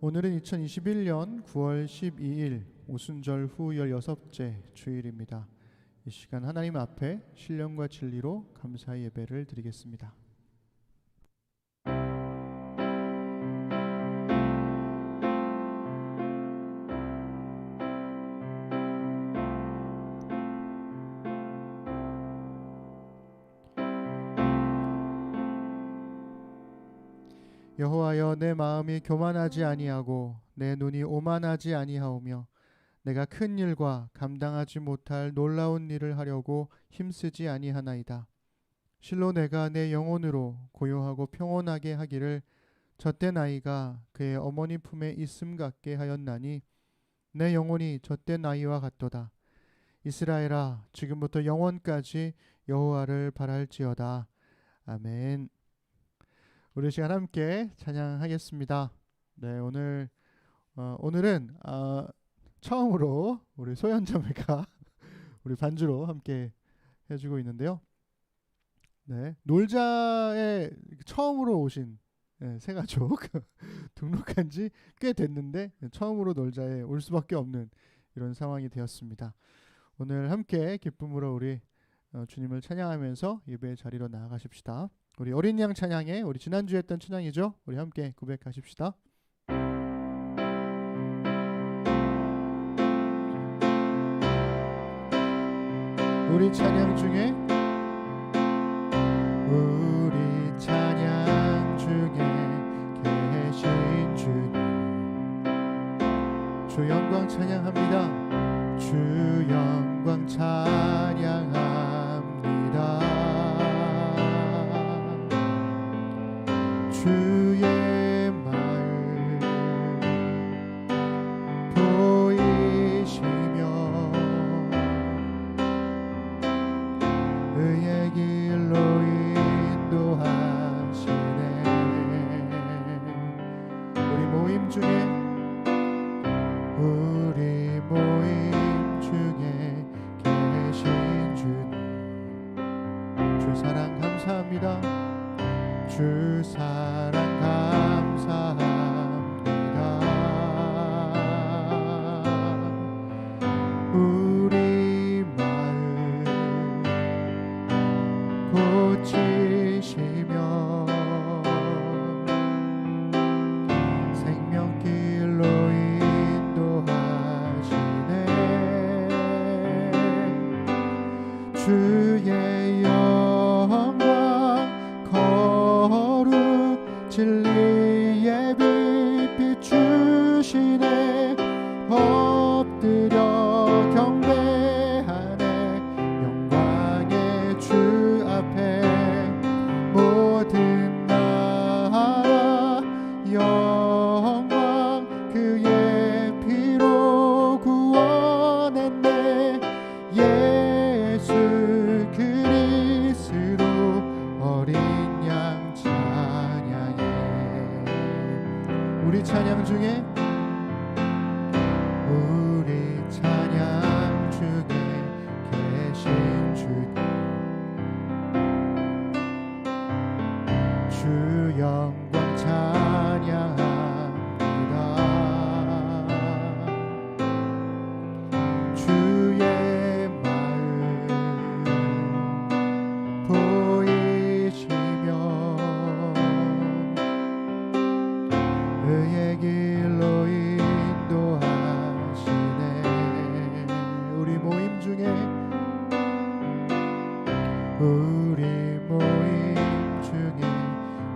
오늘은 2021년 9월 12일 오순절 후 16째 주일입니다. 이 시간 하나님 앞에 신령과 진리로 감사의 예배를 드리겠습니다. 여호와여, 내 마음이 교만하지 아니하고 내 눈이 오만하지 아니하오며 내가 큰 일과 감당하지 못할 놀라운 일을 하려고 힘쓰지 아니하나이다. 실로 내가 내 영혼으로 고요하고 평온하게 하기를 젖된 아이가 그의 어머니 품에 있음 같게 하였나니 내 영혼이 젖된 아이와 같도다. 이스라엘아, 지금부터 영원까지 여호와를 바랄지어다. 아멘. 우리 시간 함께 찬양하겠습니다. 네, 오늘은 처음으로 우리 소연자매가 우리 반주로 함께 해주고 있는데요. 네, 놀자에 처음으로 오신 새 가족 등록한 지 꽤 됐는데 처음으로 놀자에 올 수밖에 없는 이런 상황이 되었습니다. 오늘 함께 기쁨으로 우리 주님을 찬양하면서 예배의 자리로 나아가십시다. 우리 어린 양 찬양에 우리 지난주에 했던 찬양이죠. 우리 함께 고백하십시다. 우리 찬양 중에 우리 찬양 중에 계신 주님, 주 영광 찬양합니다. 주 영광 찬양합니다. 주의 마을 보이시며 의의 길로 인도하시네. 우리 모임 중에 계신 주님, 주 사랑 감사합니다. 주 사랑 감사합니다. 우리 마음 고치시며 생명길로 인도하시네. 주의 영광 진리의 빛 비추시네. 엎드려 경배하네. 영광의 주 앞에 모든 나라 영광 그의 피로 구원했네. 예수 그리스도 어린 양 우리 찬양 중에 계신 주님, 주 영광 찬양합니다. 주의 마음 보이시며 의의 길로 인도하시네. 우리 모임 중에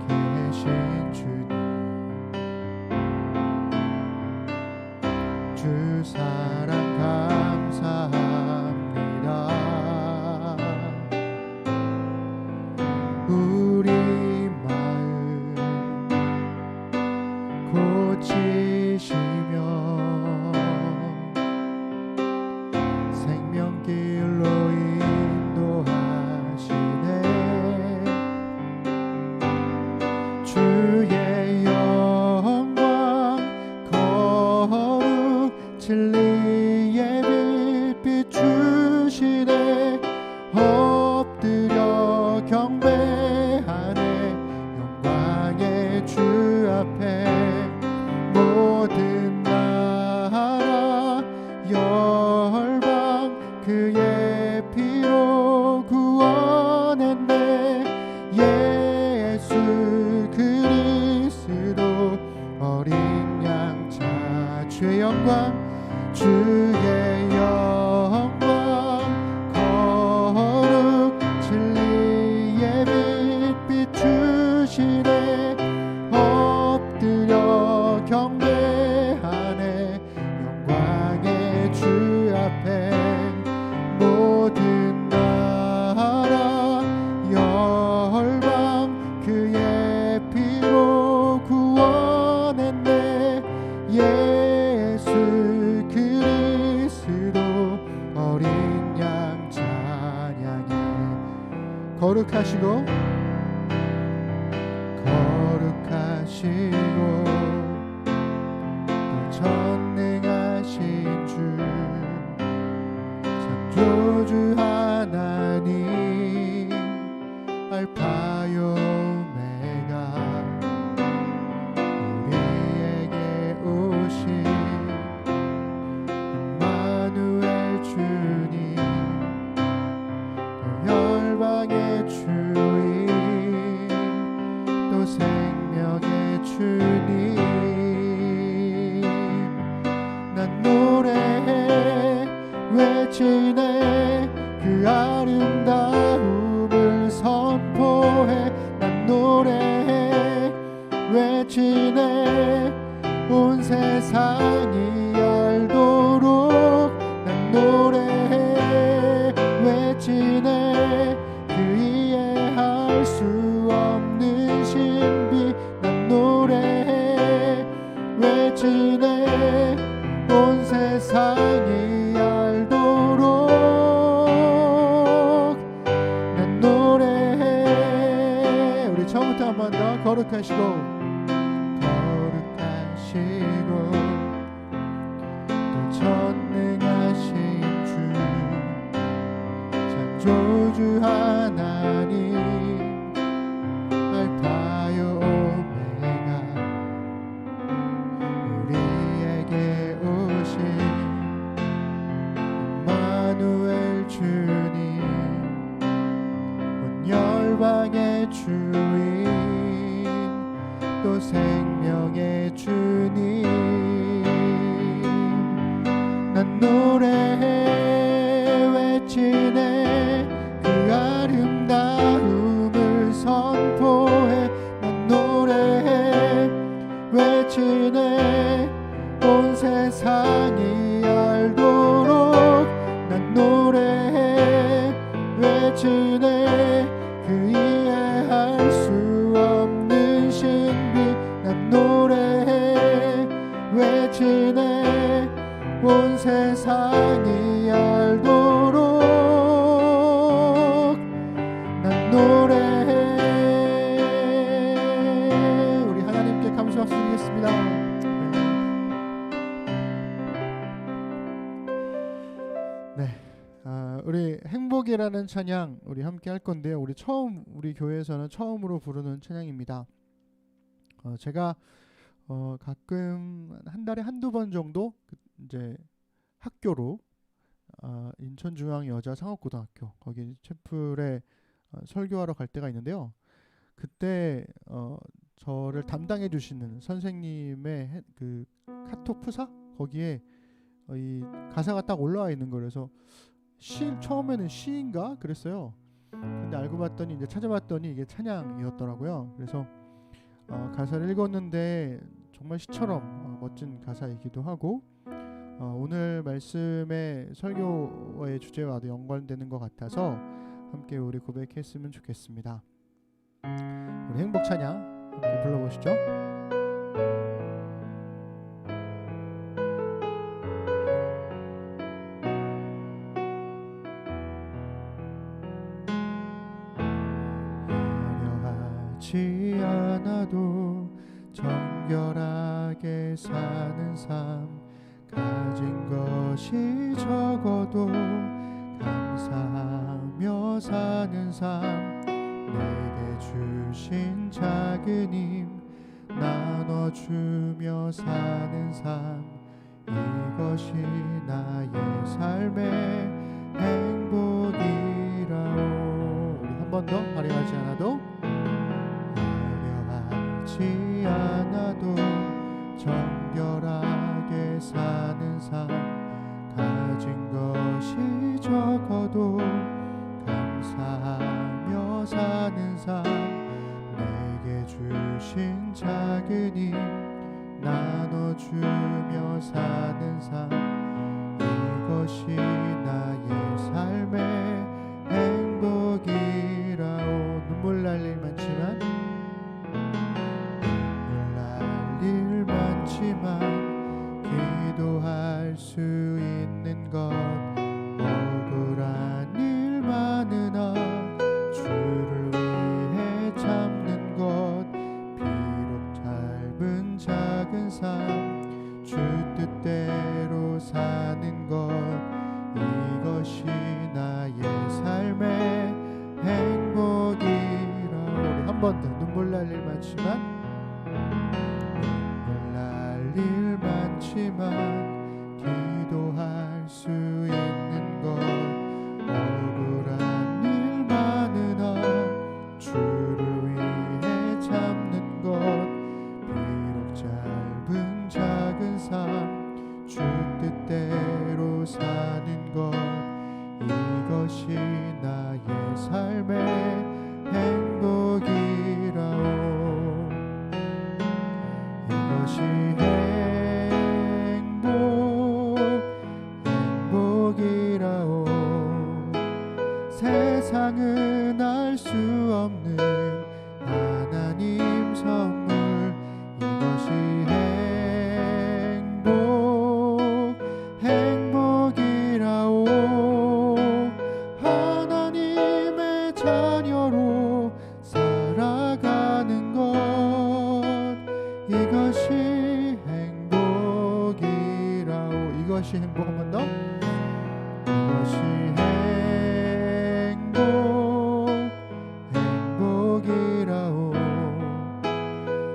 계신 주님, 주 사랑 감사합니다. 우리 마음 고치시며 생명길로 인도하시네. 주의 영광 거룩 진리의 빛 비추시네. 엎드려 경배하네. 영광의 주 앞에 모든 영광 주의 영광 거룩 진리의 빛 비추시네 엎드려 경배하네 영광의 주 앞에 모든 나라 열방 그의 피로 구원했네 예수 그리스도 어린 양 찬양해 거룩하시고 전능하신 주 창조주 하나님 알파요 오메가 우리에게 오신 임마누엘 주님 또 열방의 주인 또 생명의 주님 난 노래해 외치네 그 아름다움을 선포해 난 노래해 외치네 온 세상이 알도록 난 노래해 외치네 그 이해할 수 없는 신비 난 노래해 외치네 온 세상이 알도록 난 노래해 우리 처음부터 한 번 더 거룩하시고 또 전능하신 주 창조주 하나님 알파요 오메가 우리에게 오신 임마누엘 주님 온 열방의 주인 또 생명의 주님 난 노래해 외치네 그 아름다움을 선포해 난 노래해 외치네 온 세상이 알도록 난 노래해 외치네 그 이해할 수 없는 신비 난 노래해 외치네 온 세상이 알도록 난 노래해 우리 하나님께 감사 박수 드리겠습니다. 네, 우리 행복이라는 찬양 우리 함께 할 건데요. 우리 교회에서는 처음으로 부르는 찬양입니다. 제가 가끔 한 달에 한두 번 정도 이제 학교로 인천중앙여자상업고등학교 거기 채플에 설교하러 갈 때가 있는데요. 그때 저를 담당해 주시는 선생님의 그 카톡 프사 거기에 이 가사가 딱 올라와 있는 거라서 처음에는 시인가 그랬어요. 근데 알고 봤더니 이제 찾아봤더니 이게 찬양이었더라고요. 그래서 가사를 읽었는데 정말 시처럼 멋진 가사이기도 하고 오늘 말씀의 설교의 주제와도 연관되는 것 같아서 함께 우리 고백했으면 좋겠습니다. 우리 행복 찬양 함께 불러보시죠. 화려하지 않아도 정결하게 사는 삶 가진 것이 적어도 감사하며 사는 삶 내게 주신 작은 힘 나눠주며 사는 삶 이것이 나의 삶의 행복이라오. 우리 한 번 더 화려하지 않아도 화려하지 않아도 정결하게 사는 삶 가진 것이 적어도 감사하며 사는 삶 내게 주신 작은 힘 나눠주며 사는 삶 이것이 나의 삶의 행복이라오. 눈물 날 일 많지만 기도할 수 있는 것 억울한 일 많으나 주를 위해 참는 것 비록 짧은 작은 삶 주 뜻대로 사는 것 이것이 나의 삶의 행복이라. 우리 한 번 더 눈물 날 일 많지만 일 많지만 기도할 수 있는 것 억울한 일 많으나 주를 위해 참는 것 비록 짧은 작은 삶 주 뜻대로 사는 것 이것이 나의 삶의 행복이라오. 이것이 행복이라오. 세상은 알 수 없는 하나님 선물 이것이 행복이라오. 하나님의 자녀로 살아가는 것 이것이 행복이라오. 이것이 행복. 한 번 더. 이것이 행복이라오.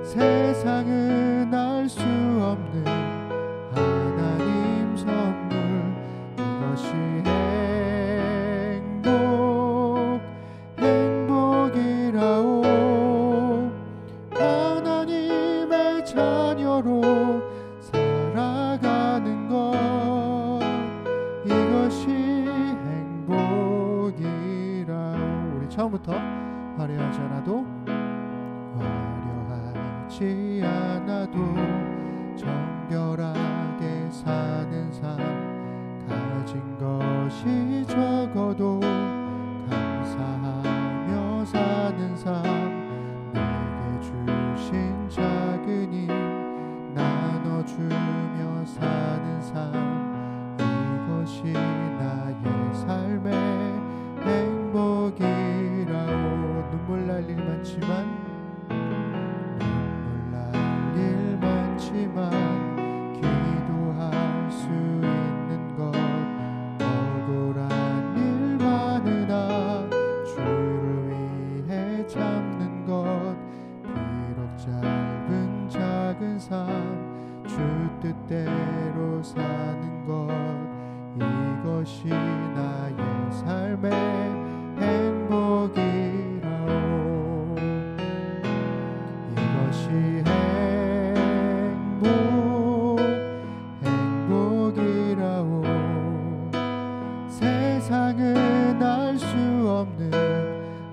세상은 알 수 없는 하나님 선물 이것이 행복이라오. 하나님의 자녀로 살아가는 것 이것이 행복이라오. 우리 처음부터 화려하지 않아도 화려하지 않아도 정결하게 사는 삶 가진 것이 적어도 감사하며 사는 삶 내게 주신 작은 힘 나눠주며 사는 삶 이것이 나의 삶의 행복이라오. 눈물 날 일 많지만 기도할 수 있는 것 억울한 일 많으나 주를 위해 참는 것 비록 짧은 작은 삶 주 뜻대로 사는 것 이것이 나의 삶의 행복이라오. 이것이 행복이라오. 세상은 알 수 없는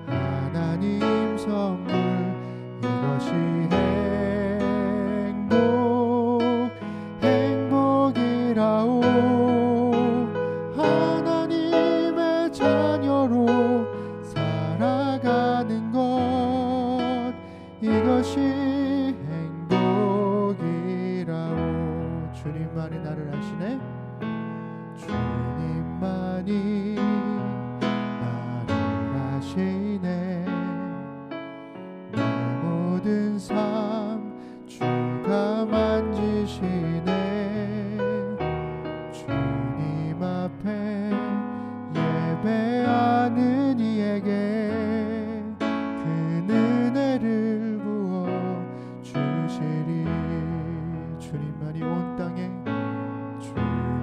하나님 선물 이것이 행복이라오. 하나님의 자녀로 살아가는 것 이것이 행복이라오. 주님만이 나를 아시네. 주님만이 나를 아시네. 내 모든 삶 주가 만지시네. 주님 앞에 예배하는 이에게 그 은혜를 부어 주시리. 주님만이 온 땅에 주님만이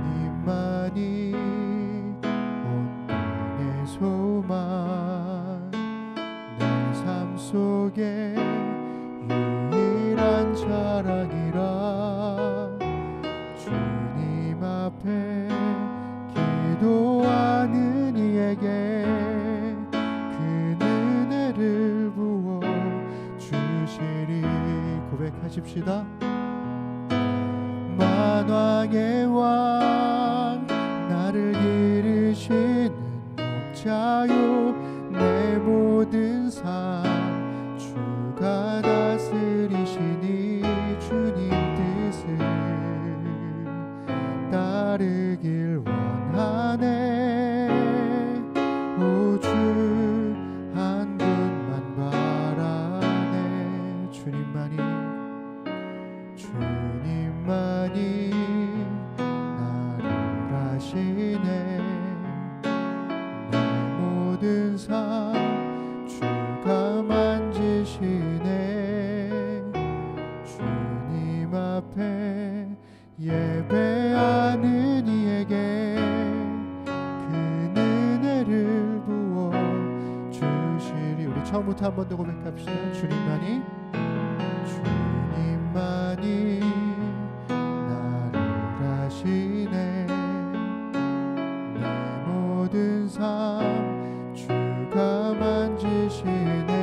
고백하십시다. 만왕의 왕 나를 기르시는 목자요 내 모든 삶 주가 다스리시니 주님 뜻을 따르길 원하네. 오주 한 분만 바라네. 주님만이 나를 아시네. 내 모든 삶 주가 만지시네. 주님 앞에 예배하는 이에게 그 은혜를 부어 주시리. 우리 처음부터 한 번 더 고백합시다. 주님만이 나를 아시네. 내 모든 삶 주가 만지시네.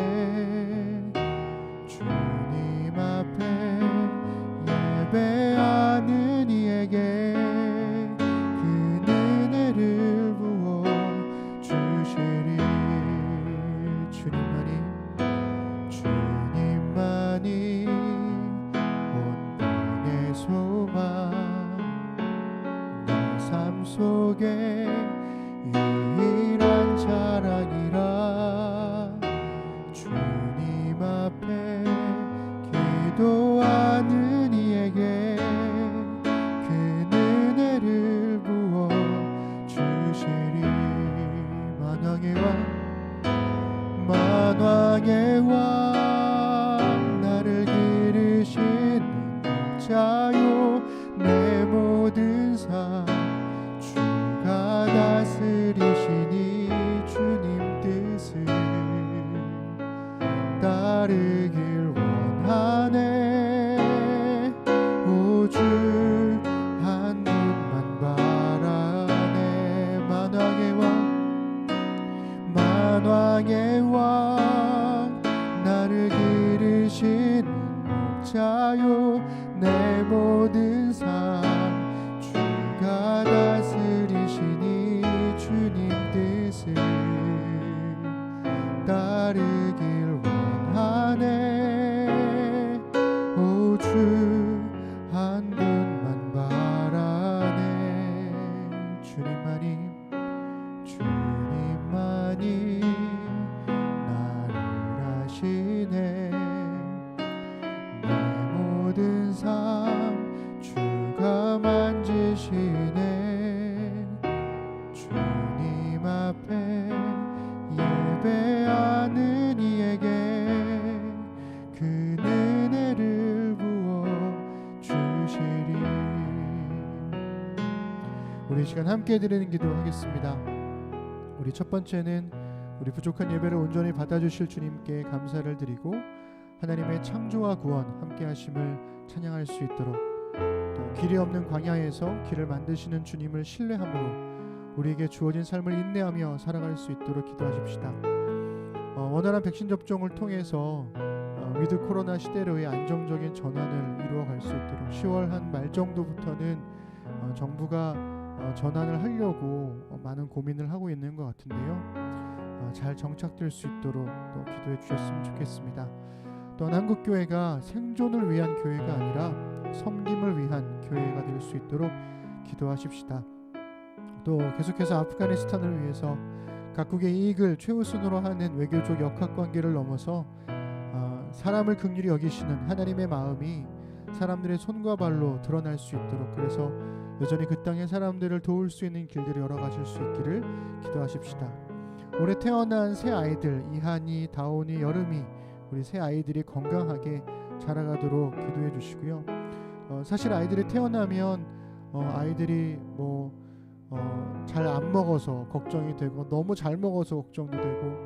주님 앞에 예배하는 이에게 그 은혜를 부어 주시리. 주님만이 온 땅의 소망 내 삶 속에 유일한 자랑이라. 주님 앞에 기도하는 이에게 그 은혜를 부어 주시리. 만왕의 왕 나를 기르시는 목자요 내 모든 삶 주가 다스리시니 주님 뜻을 따르길 원하네. 오주 한 분만 바라네. 만왕의 왕 나를 기르시는 목자요 내 모든 삶 주가 다스리시니 주님 뜻을 따르길 원하네. 오주 한 분만 바라네. 주님만이 나를 아시네. 내 모든 삶 주가 만지시네. 주님 앞에 예배하는 이에게 그 은혜를 부어 주시리. 우리 시간 함께 드리는 기도하겠습니다. 우리 첫 번째는 우리 부족한 예배를 온전히 받아주실 주님께 감사를 드리고 하나님의 창조와 구원 함께 하심을 찬양할 수 있도록, 또 길이 없는 광야에서 길을 만드시는 주님을 신뢰함으로 우리에게 주어진 삶을 인내하며 살아갈 수 있도록 기도하십시다. 원활한 백신 접종을 통해서 위드 코로나 시대로의 안정적인 전환을 이루어갈 수 있도록 10월 한 말 정도부터는 정부가 전환을 하려고 많은 고민을 하고 있는 것 같은데요. 잘 정착될 수 있도록 또 기도해 주셨으면 좋겠습니다. 또한 한국교회가 생존을 위한 교회가 아니라 섬김을 위한 교회가 될 수 있도록 기도하십시다. 또 계속해서 아프가니스탄을 위해서 각국의 이익을 최우선으로 하는 외교적 역학관계를 넘어서 사람을 긍휼히 여기시는 하나님의 마음이 사람들의 손과 발로 드러날 수 있도록, 그래서 여전히 그 땅의 사람들을 도울 수 있는 길들을 열어가실 수 있기를 기도하십시다. 올해 태어난 새 아이들 이한이, 다온이, 여름이, 우리 새 아이들이 건강하게 자라가도록 기도해 주시고요. 사실 아이들이 태어나면 아이들이 잘 안 먹어서 걱정이 되고, 너무 잘 먹어서 걱정도 되고,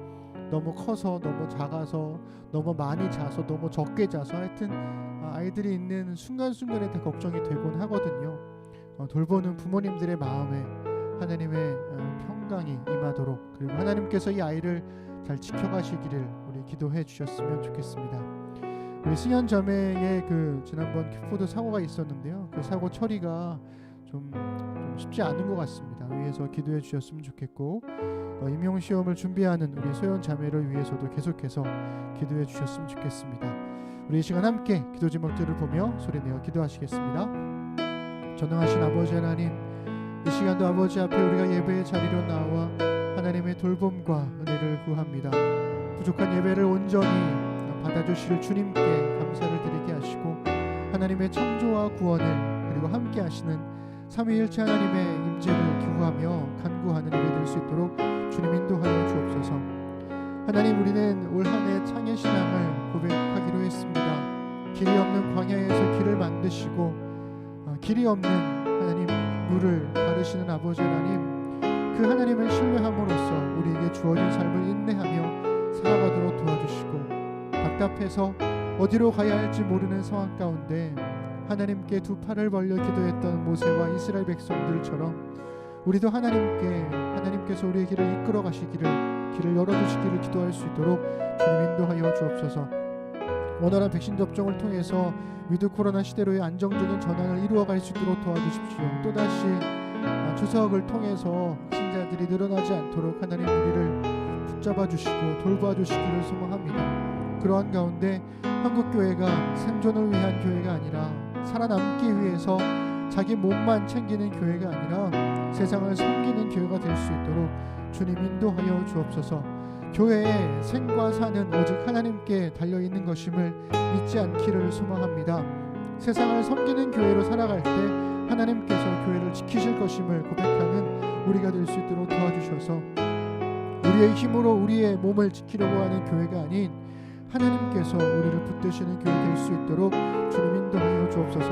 너무 커서, 너무 작아서, 너무 많이 자서, 너무 적게 자서, 하여튼 아이들이 있는 순간순간에 다 걱정이 되곤 하거든요. 돌보는 부모님들의 마음에 하나님의 평강이 임하도록, 그리고 하나님께서 이 아이를 잘 지켜가시기를 우리 기도해 주셨으면 좋겠습니다. 우리 승현 자매의 그 지난번 킥보드 사고가 있었는데요. 그 사고 처리가 좀 쉽지 않은 것 같습니다. 위에서 기도해 주셨으면 좋겠고, 임용 시험을 준비하는 우리 소연 자매를 위해서도 계속해서 기도해 주셨으면 좋겠습니다. 우리 이 시간 함께 기도 제목들을 보며 소리내어 기도하시겠습니다. 전능하신 아버지 하나님, 이 시간도 아버지 앞에 우리가 예배의 자리로 나와 하나님의 돌봄과 은혜를 구합니다. 부족한 예배를 온전히 받아주실 주님께 감사를 드리게 하시고, 하나님의 창조와 구원을 그리고 함께 하시는 삼위일체 하나님의 임재를 기구하며 간구하는 일이 될 수 있도록 주님 인도하여 주옵소서. 하나님, 우리는 올 한 해 창의 신앙을 고백하기로 했습니다. 길이 없는 광야에서 길을 만드시고 길이 없는 하나님 물을 가르시는 아버지 하나님, 그 하나님을 신뢰함으로써 우리에게 주어진 삶을 인내하며 살아가도록 도와주시고, 답답해서 어디로 가야 할지 모르는 상황 가운데 하나님께 두 팔을 벌려 기도했던 모세와 이스라엘 백성들처럼 우리도 하나님께서 우리의 길을 이끌어 가시기를, 길을 열어주시기를 기도할 수 있도록 주님 인도하여 주옵소서. 원활한 백신 접종을 통해서 위드 코로나 시대로의 안정적인 전환을 이루어갈 수 있도록 도와주십시오. 또다시 추석을 통해서 확진자들이 늘어나지 않도록 하나님 우리를 붙잡아 주시고 돌봐 주시기를 소망합니다. 그러한 가운데 한국교회가 생존을 위한 교회가 아니라 살아남기 위해서 자기 몸만 챙기는 교회가 아니라 세상을 섬기는 교회가 될 수 있도록 주님 인도하여 주옵소서. 교회의 생과 사는 오직 하나님께 달려있는 것임을 잊지 않기를 소망합니다. 세상을 섬기는 교회로 살아갈 때 하나님께서 교회를 지키실 것임을 고백하는 우리가 될 수 있도록 도와주셔서, 우리의 힘으로 우리의 몸을 지키려고 하는 교회가 아닌 하나님께서 우리를 붙드시는 교회 될 수 있도록 주님 인도하여 주옵소서.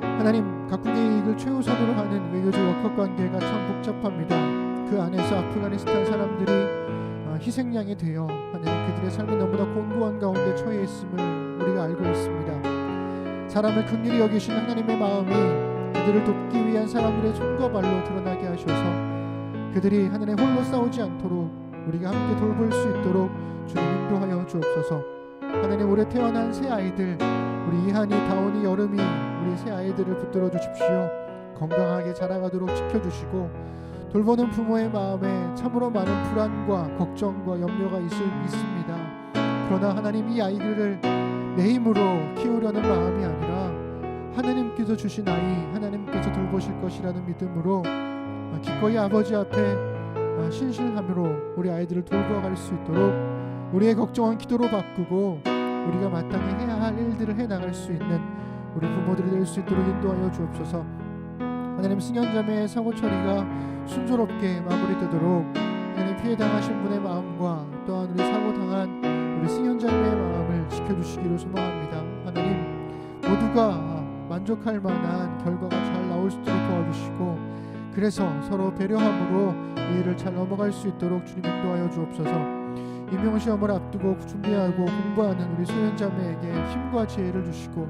하나님, 각국의 이익을 최우선으로 하는 외교적 역학관계가 참 복잡합니다. 그 안에서 아프가니스탄 사람들이 희생양이 되어 하나님 그들의 삶이 너무나 곤고한 가운데 처해 있음을 우리가 알고 있습니다. 사람을 긍휼히 여기신 하나님의 마음이 그들을 돕기 위한 사람들의 손과 발로 드러나게 하셔서 그들이 하나님 홀로 싸우지 않도록 우리가 함께 돌볼 수 있도록 주님 인도하여 주옵소서. 하나님, 올해 태어난 새 아이들, 우리 이한이, 다온이, 여름이 우리 새 아이들을 붙들어 주십시오. 건강하게 자라가도록 지켜주시고, 돌보는 부모의 마음에 참으로 많은 불안과 걱정과 염려가 있습니다. 그러나 하나님, 이 아이들을 내 힘으로 키우려는 마음이 아니라 하나님께서 주신 아이, 하나님께서 돌보실 것이라는 믿음으로 기꺼이 아버지 앞에 신실함으로 우리 아이들을 돌보아갈 수 있도록 우리의 걱정은 기도로 바꾸고 우리가 마땅히 해야 할 일들을 해나갈 수 있는 우리 부모들이 될 수 있도록 인도하여 주옵소서. 하나님, 승연자매의 사고 처리가 순조롭게 마무리되도록 하나님, 피해 당하신 분의 마음과 또한 우리 사고 당한 우리 승연자매의 마음을 지켜주시기를 소망합니다. 하나님, 모두가 만족할 만한 결과가 잘 나올 수 있도록 도와주시고, 그래서 서로 배려함으로 이 일을 잘 넘어갈 수 있도록 주님 인도하여 주옵소서. 임용시험을 앞두고 준비하고 공부하는 우리 소연자매에게 힘과 지혜를 주시고,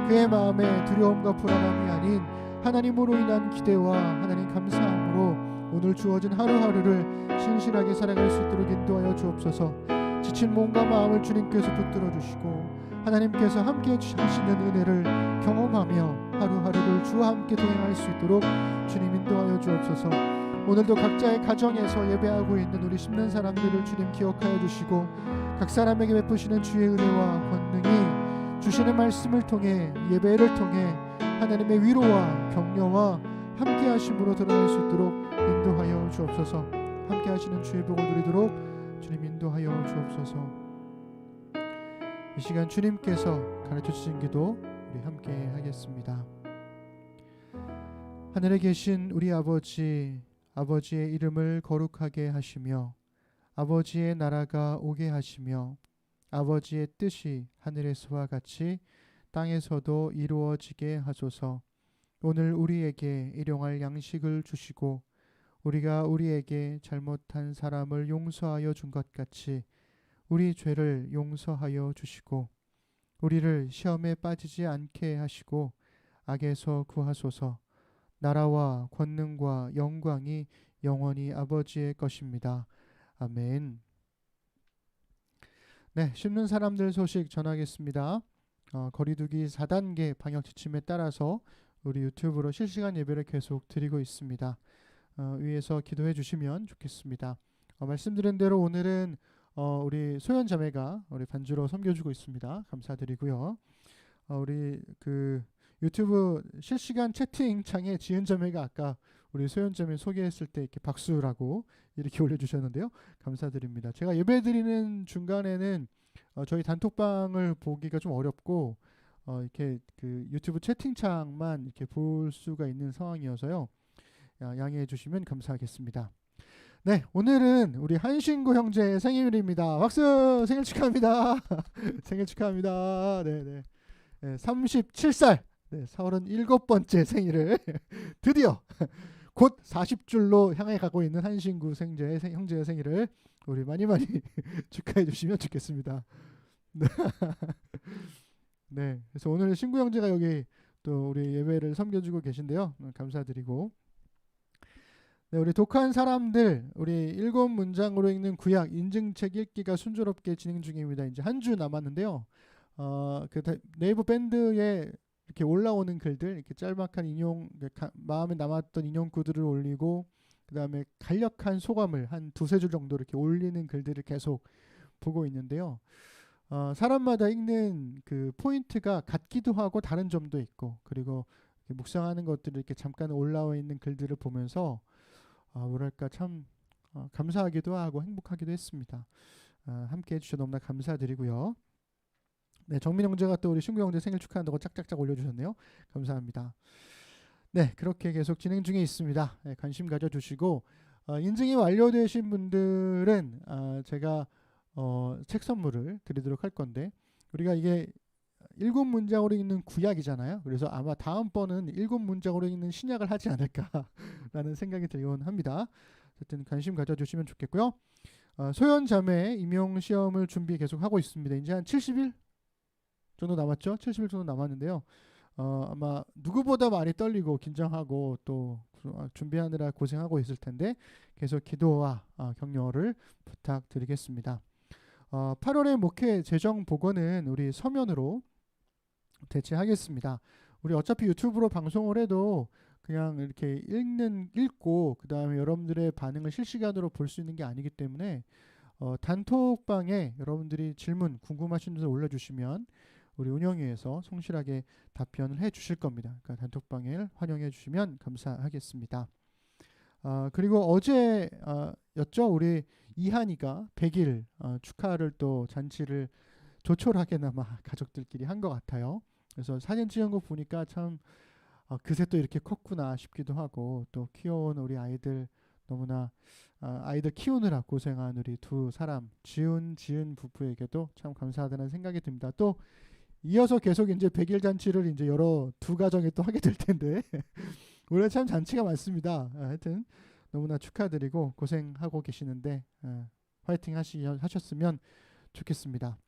그의 마음에 두려움과 불안함이 아닌 하나님으로 인한 기대와 하나님 감사함으로 오늘 주어진 하루하루를 신실하게 살아갈 수 있도록 인도하여 주옵소서. 지친 몸과 마음을 주님께서 붙들어 주시고 하나님께서 함께 하시는 은혜를 경험하며 하루하루를 주와 함께 동행할 수 있도록 주님 인도하여 주옵소서. 오늘도 각자의 가정에서 예배하고 있는 우리 심는 사람들을 주님 기억하여 주시고, 각 사람에게 베푸시는 주의 은혜와 권능이 주시는 말씀을 통해, 예배를 통해 하나님의 위로와 격려와 함께 하심으로 드러날 수 있도록 인도하여 주옵소서. 함께 하시는 주의 복을 누리도록 주님 인도하여 주옵소서. 이 시간 주님께서 가르쳐 주신 기도 우리 함께 하겠습니다. 하늘에 계신 우리 아버지, 아버지의 이름을 거룩하게 하시며 아버지의 나라가 오게 하시며 아버지의 뜻이 하늘에서와 같이 땅에서도 이루어지게 하소서. 오늘 우리에게 일용할 양식을 주시고 우리가 우리에게 잘못한 사람을 용서하여 준 것 같이 우리 죄를 용서하여 주시고 우리를 시험에 빠지지 않게 하시고 악에서 구하소서. 나라와 권능과 영광이 영원히 아버지의 것입니다. 아멘. 네, 씹는 사람들 소식 전하겠습니다. 거리두기 4단계 방역 지침에 따라서 우리 유튜브로 실시간 예배를 계속 드리고 있습니다. 위에서 기도해 주시면 좋겠습니다. 말씀드린 대로 오늘은 우리 소연 자매가 우리 반주로 섬겨주고 있습니다. 감사드리고요. 우리 그 유튜브 실시간 채팅창에 지은 자매가 아까 우리 소연 자매 소개했을 때 이렇게 박수라고 이렇게 올려주셨는데요. 감사드립니다. 제가 예배드리는 중간에는 저희 단톡방을 보기가 좀 어렵고 이렇게 그 유튜브 채팅창만 이렇게 볼 수가 있는 상황이어서요. 양해해 주시면 감사하겠습니다. 네, 오늘은 우리 한신구 형제의 생일입니다. 박수! 생일 축하합니다. 생일 축하합니다. 네네. 네, 37살, 네, 37번째 생일을 드디어 곧 40줄로 향해 가고 있는 한신구 형제의 생일을 우리 많이 축하해 주시면 좋겠습니다. 네, 그래서 오늘 신구 형제가 여기 또 우리 예배를 섬겨주고 계신데요. 감사드리고, 네, 우리 독한 사람들 우리 7문장으로 읽는 구약 인증책 읽기가 순조롭게 진행 중입니다. 이제 한 주 남았는데요. 그 네이버 밴드에 이렇게 올라오는 글들, 이렇게 짤막한 인용, 마음에 남았던 인용구들을 올리고, 그 다음에 간략한 소감을 한 2-3줄 정도 이렇게 올리는 글들을 계속 보고 있는데요. 사람마다 읽는 그 포인트가 같기도 하고 다른 점도 있고, 그리고 묵상하는 것들이 이렇게 잠깐 올라와 있는 글들을 보면서 뭐랄까 참 감사하기도 하고 행복하기도 했습니다. 함께 해주셔서 너무나 감사드리고요. 네, 정민 형제가 또 우리 신구 형제 생일 축하한다고 짝짝짝 올려주셨네요. 감사합니다. 네, 그렇게 계속 진행 중에 있습니다. 네, 관심 가져주시고, 인증이 완료되신 분들은 제가 책 선물을 드리도록 할 건데, 우리가 이게 7문장으로 읽는 구약이잖아요. 그래서 아마 다음번은 7문장으로 읽는 신약을 하지 않을까라는 생각이 들곤 합니다. 어쨌든 관심 가져주시면 좋겠고요. 소연 자매 임용 시험을 준비 계속 하고 있습니다. 이제 한 70일 정도 남았죠. 70일 정도 남았는데요. 아마 누구보다 많이 떨리고 긴장하고 또 준비하느라 고생하고 있을 텐데 계속 기도와 격려를 부탁드리겠습니다. 8월의 목회 재정 보고는 우리 서면으로 대체하겠습니다. 우리 어차피 유튜브로 방송을 해도 그냥 이렇게 읽고 그 다음에 여러분들의 반응을 실시간으로 볼 수 있는 게 아니기 때문에 단톡방에 여러분들이 질문 궁금하신 분들 올려주시면 우리 운영위에서 성실하게 답변을 해 주실 겁니다. 그러니까 단톡방에 환영해 주시면 감사하겠습니다. 그리고 어제였죠. 우리 이한이가 100일 축하를 또 잔치를 조촐하게나마 가족들끼리 한 것 같아요. 그래서 사진 찍은 거 보니까 참 그새 또 이렇게 컸구나 싶기도 하고, 또 키워온 우리 아이들 너무나 아이들 키우느라 고생한 우리 두 사람 지은 부부에게도 참 감사하다는 생각이 듭니다. 또 이어서 계속 이제 100일 잔치를 이제 여러 두 가정이 또 하게 될 텐데 올해 참 잔치가 많습니다. 하여튼 너무나 축하드리고 고생하고 계시는데 화이팅 하셨으면 좋겠습니다.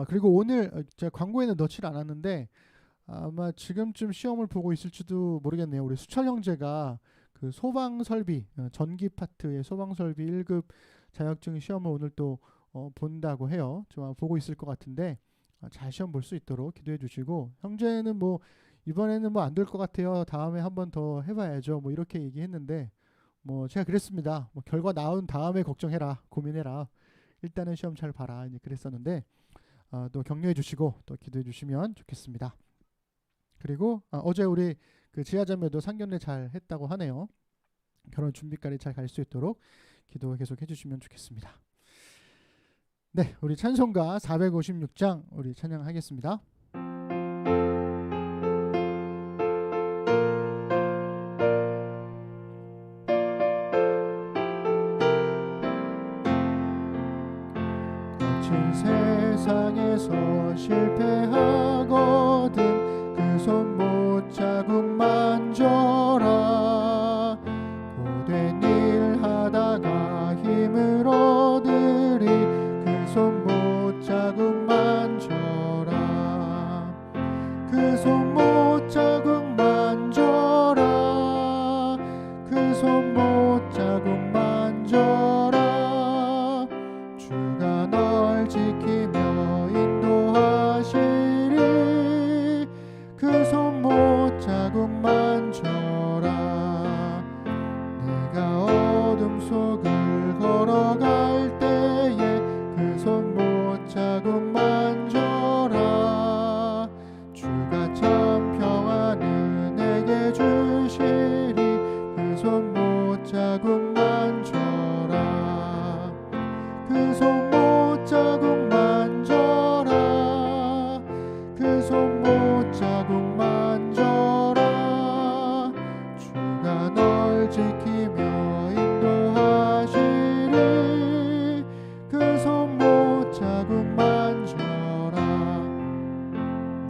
그리고 오늘 제가 광고에는 넣질 않았는데 아마 지금쯤 시험을 보고 있을지도 모르겠네요. 우리 수철 형제가 그 소방설비 전기 파트의 소방설비 1급 자격증 시험을 오늘 또 본다고 해요. 좀 보고 있을 것 같은데 잘 시험 볼 수 있도록 기도해 주시고, 형제는 뭐 이번에는 뭐 안 될 것 같아요. 다음에 한 번 더 해봐야죠. 뭐 이렇게 얘기했는데 뭐 제가 그랬습니다. 뭐 결과 나온 다음에 걱정해라, 고민해라. 일단은 시험 잘 봐라. 이제 그랬었는데 또 격려해 주시고 또 기도해 주시면 좋겠습니다. 그리고 어제 우리 그 지하자매도 상견례 잘 했다고 하네요. 결혼 준비까지 잘 갈 수 있도록 기도 계속 해주시면 좋겠습니다. 네, 우리 찬송가 456장 우리 찬양하겠습니다. 거친 세상에서 실패하거든 그 손 못 자국 만져라. 고된 일 하다가 힘을 얻으리 그 손 못 자국 만져라.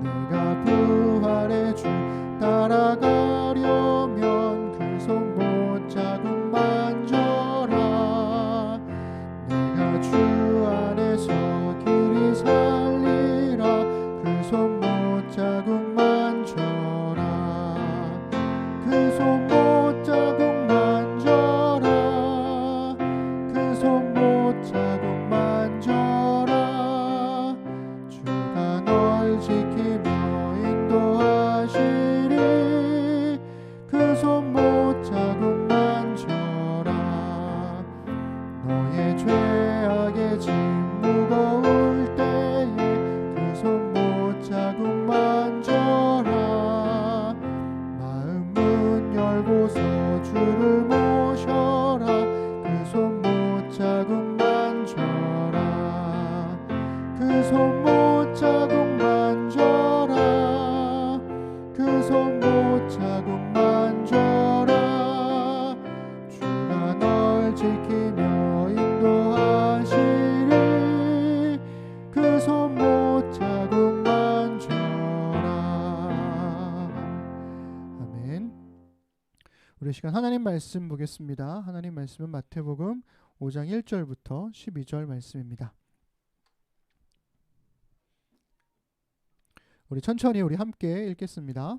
내가 부활의 주 따라가려면 그 손 못 자국 만져라. 내가 주 안에서 길이 살리라. 그 손 못 자국 만져라. 그 손 못 자국 만져라. 그 손 못 자국 만져라. 주가 널 지키며 인도하시리. 그 손 못 자국 만져라. 너의 죄악의 짐 무거울 때에 그 손 못 자국 만져라. 마음 문 열고서 주를 모셔라. 그 손 못 자국 만져라. 그 손 못 자국 만져라. 그 손 못 자국 만져라. 주가 널 지키며 인도하시리. 그 손 못 자국 만져라. 아멘. 우리 시간 하나님 말씀 보겠습니다. 하나님 말씀은 마태복음 5장 1절부터 12절 말씀입니다. 우리 천천히 우리 함께 읽겠습니다.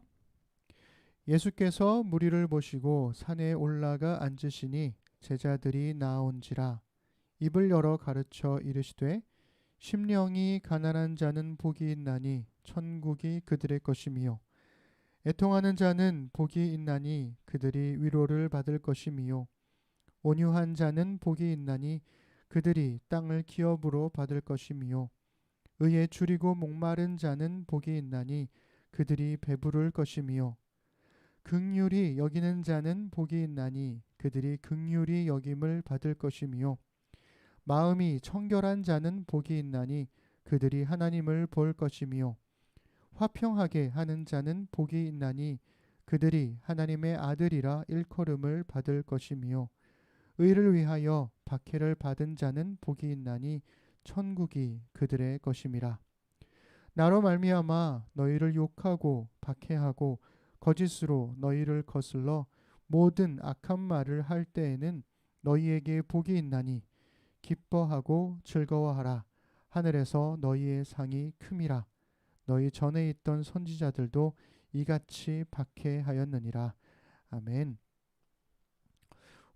예수께서 무리를 보시고 산에 올라가 앉으시니 제자들이 나온지라. 입을 열어 가르쳐 이르시되 심령이 가난한 자는 복이 있나니 천국이 그들의 것이미요. 애통하는 자는 복이 있나니 그들이 위로를 받을 것이미요. 온유한 자는 복이 있나니 그들이 땅을 기업으로 받을 것이미요. 의에 줄이고 목마른 자는 복이 있나니 그들이 배부를 것이미요. 긍휼히 여기는 자는 복이 있나니 그들이 긍휼히 여김을 받을 것이미요. 마음이 청결한 자는 복이 있나니 그들이 하나님을 볼 것이미요. 화평하게 하는 자는 복이 있나니 그들이 하나님의 아들이라 일컬음을 받을 것이미요. 의를 위하여 박해를 받은 자는 복이 있나니 천국이 그들의 것임이라. 나로 말미암아 너희를 욕하고 박해하고 거짓으로 너희를 거슬러 모든 악한 말을 할 때에는 너희에게 복이 있나니 기뻐하고 즐거워하라. 하늘에서 너희의 상이 큼이라. 너희 전에 있던 선지자들도 이같이 박해하였느니라. 아멘.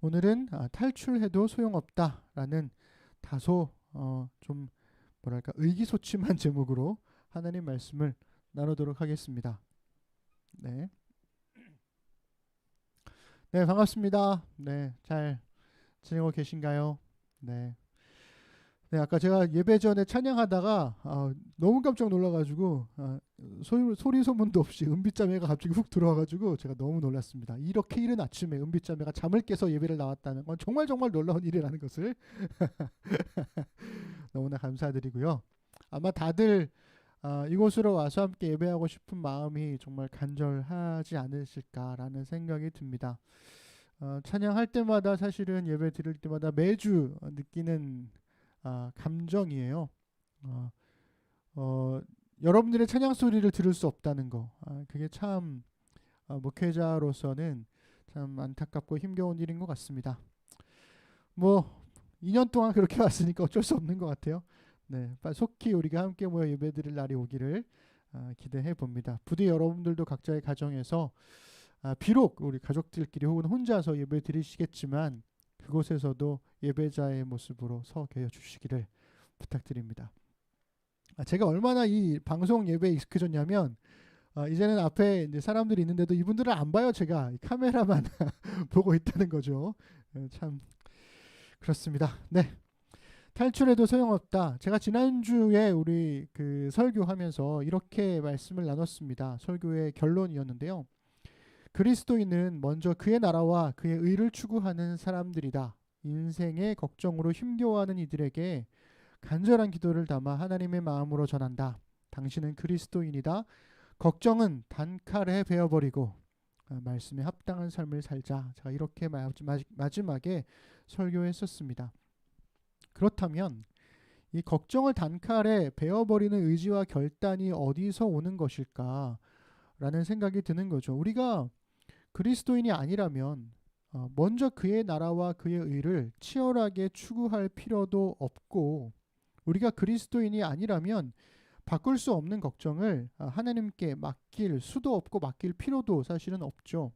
오늘은 탈출해도 소용없다라는 다소 좀 뭐랄까 의기소침한 제목으로 하나님 말씀을 나누도록 하겠습니다. 네, 네 반갑습니다. 네, 잘 지내고 계신가요? 네. 네, 아까 제가 예배 전에 찬양하다가 너무 깜짝 놀라가지고 소리 소문도 없이 은빛자매가 갑자기 훅 들어와가지고 제가 너무 놀랐습니다. 이렇게 이른 아침에 은빛자매가 잠을 깨서 예배를 나왔다는 건 정말 정말 놀라운 일이라는 것을 너무나 감사드리고요. 아마 다들 이곳으로 와서 함께 예배하고 싶은 마음이 정말 간절하지 않으실까라는 생각이 듭니다. 찬양할 때마다 사실은 예배 드릴 때마다 매주 느끼는 감정이에요. 여러분들의 찬양 소리를 들을 수 없다는 거, 그게 참 목회자로서는 참 안타깝고 힘겨운 일인 것 같습니다. 뭐 2년 동안 그렇게 왔으니까 어쩔 수 없는 것 같아요. 네, 속히 우리가 함께 모여 예배드릴 날이 오기를 기대해 봅니다. 부디 여러분들도 각자의 가정에서 비록 우리 가족들끼리 혹은 혼자서 예배 드리시겠지만 그곳에서도 예배자의 모습으로 서 계여 주시기를 부탁드립니다. 제가 얼마나 이 방송 예배에 익숙해졌냐면 이제는 앞에 이제 사람들이 있는데도 이분들을 안 봐요. 제가 카메라만 보고 있다는 거죠. 참 그렇습니다. 네, 탈출해도 소용없다. 제가 지난주에 우리 그 설교하면서 이렇게 말씀을 나눴습니다. 설교의 결론이었는데요. 그리스도인은 먼저 그의 나라와 그의 의를 추구하는 사람들이다. 인생의 걱정으로 힘겨워하는 이들에게 간절한 기도를 담아 하나님의 마음으로 전한다. 당신은 그리스도인이다. 걱정은 단칼에 베어버리고 말씀에 합당한 삶을 살자. 제가 이렇게 마지막에 설교했었습니다. 그렇다면 이 걱정을 단칼에 베어버리는 의지와 결단이 어디서 오는 것일까라는 생각이 드는 거죠. 우리가 그리스도인이 아니라면 먼저 그의 나라와 그의 의를 치열하게 추구할 필요도 없고, 우리가 그리스도인이 아니라면 바꿀 수 없는 걱정을 하나님께 맡길 수도 없고 맡길 필요도 사실은 없죠.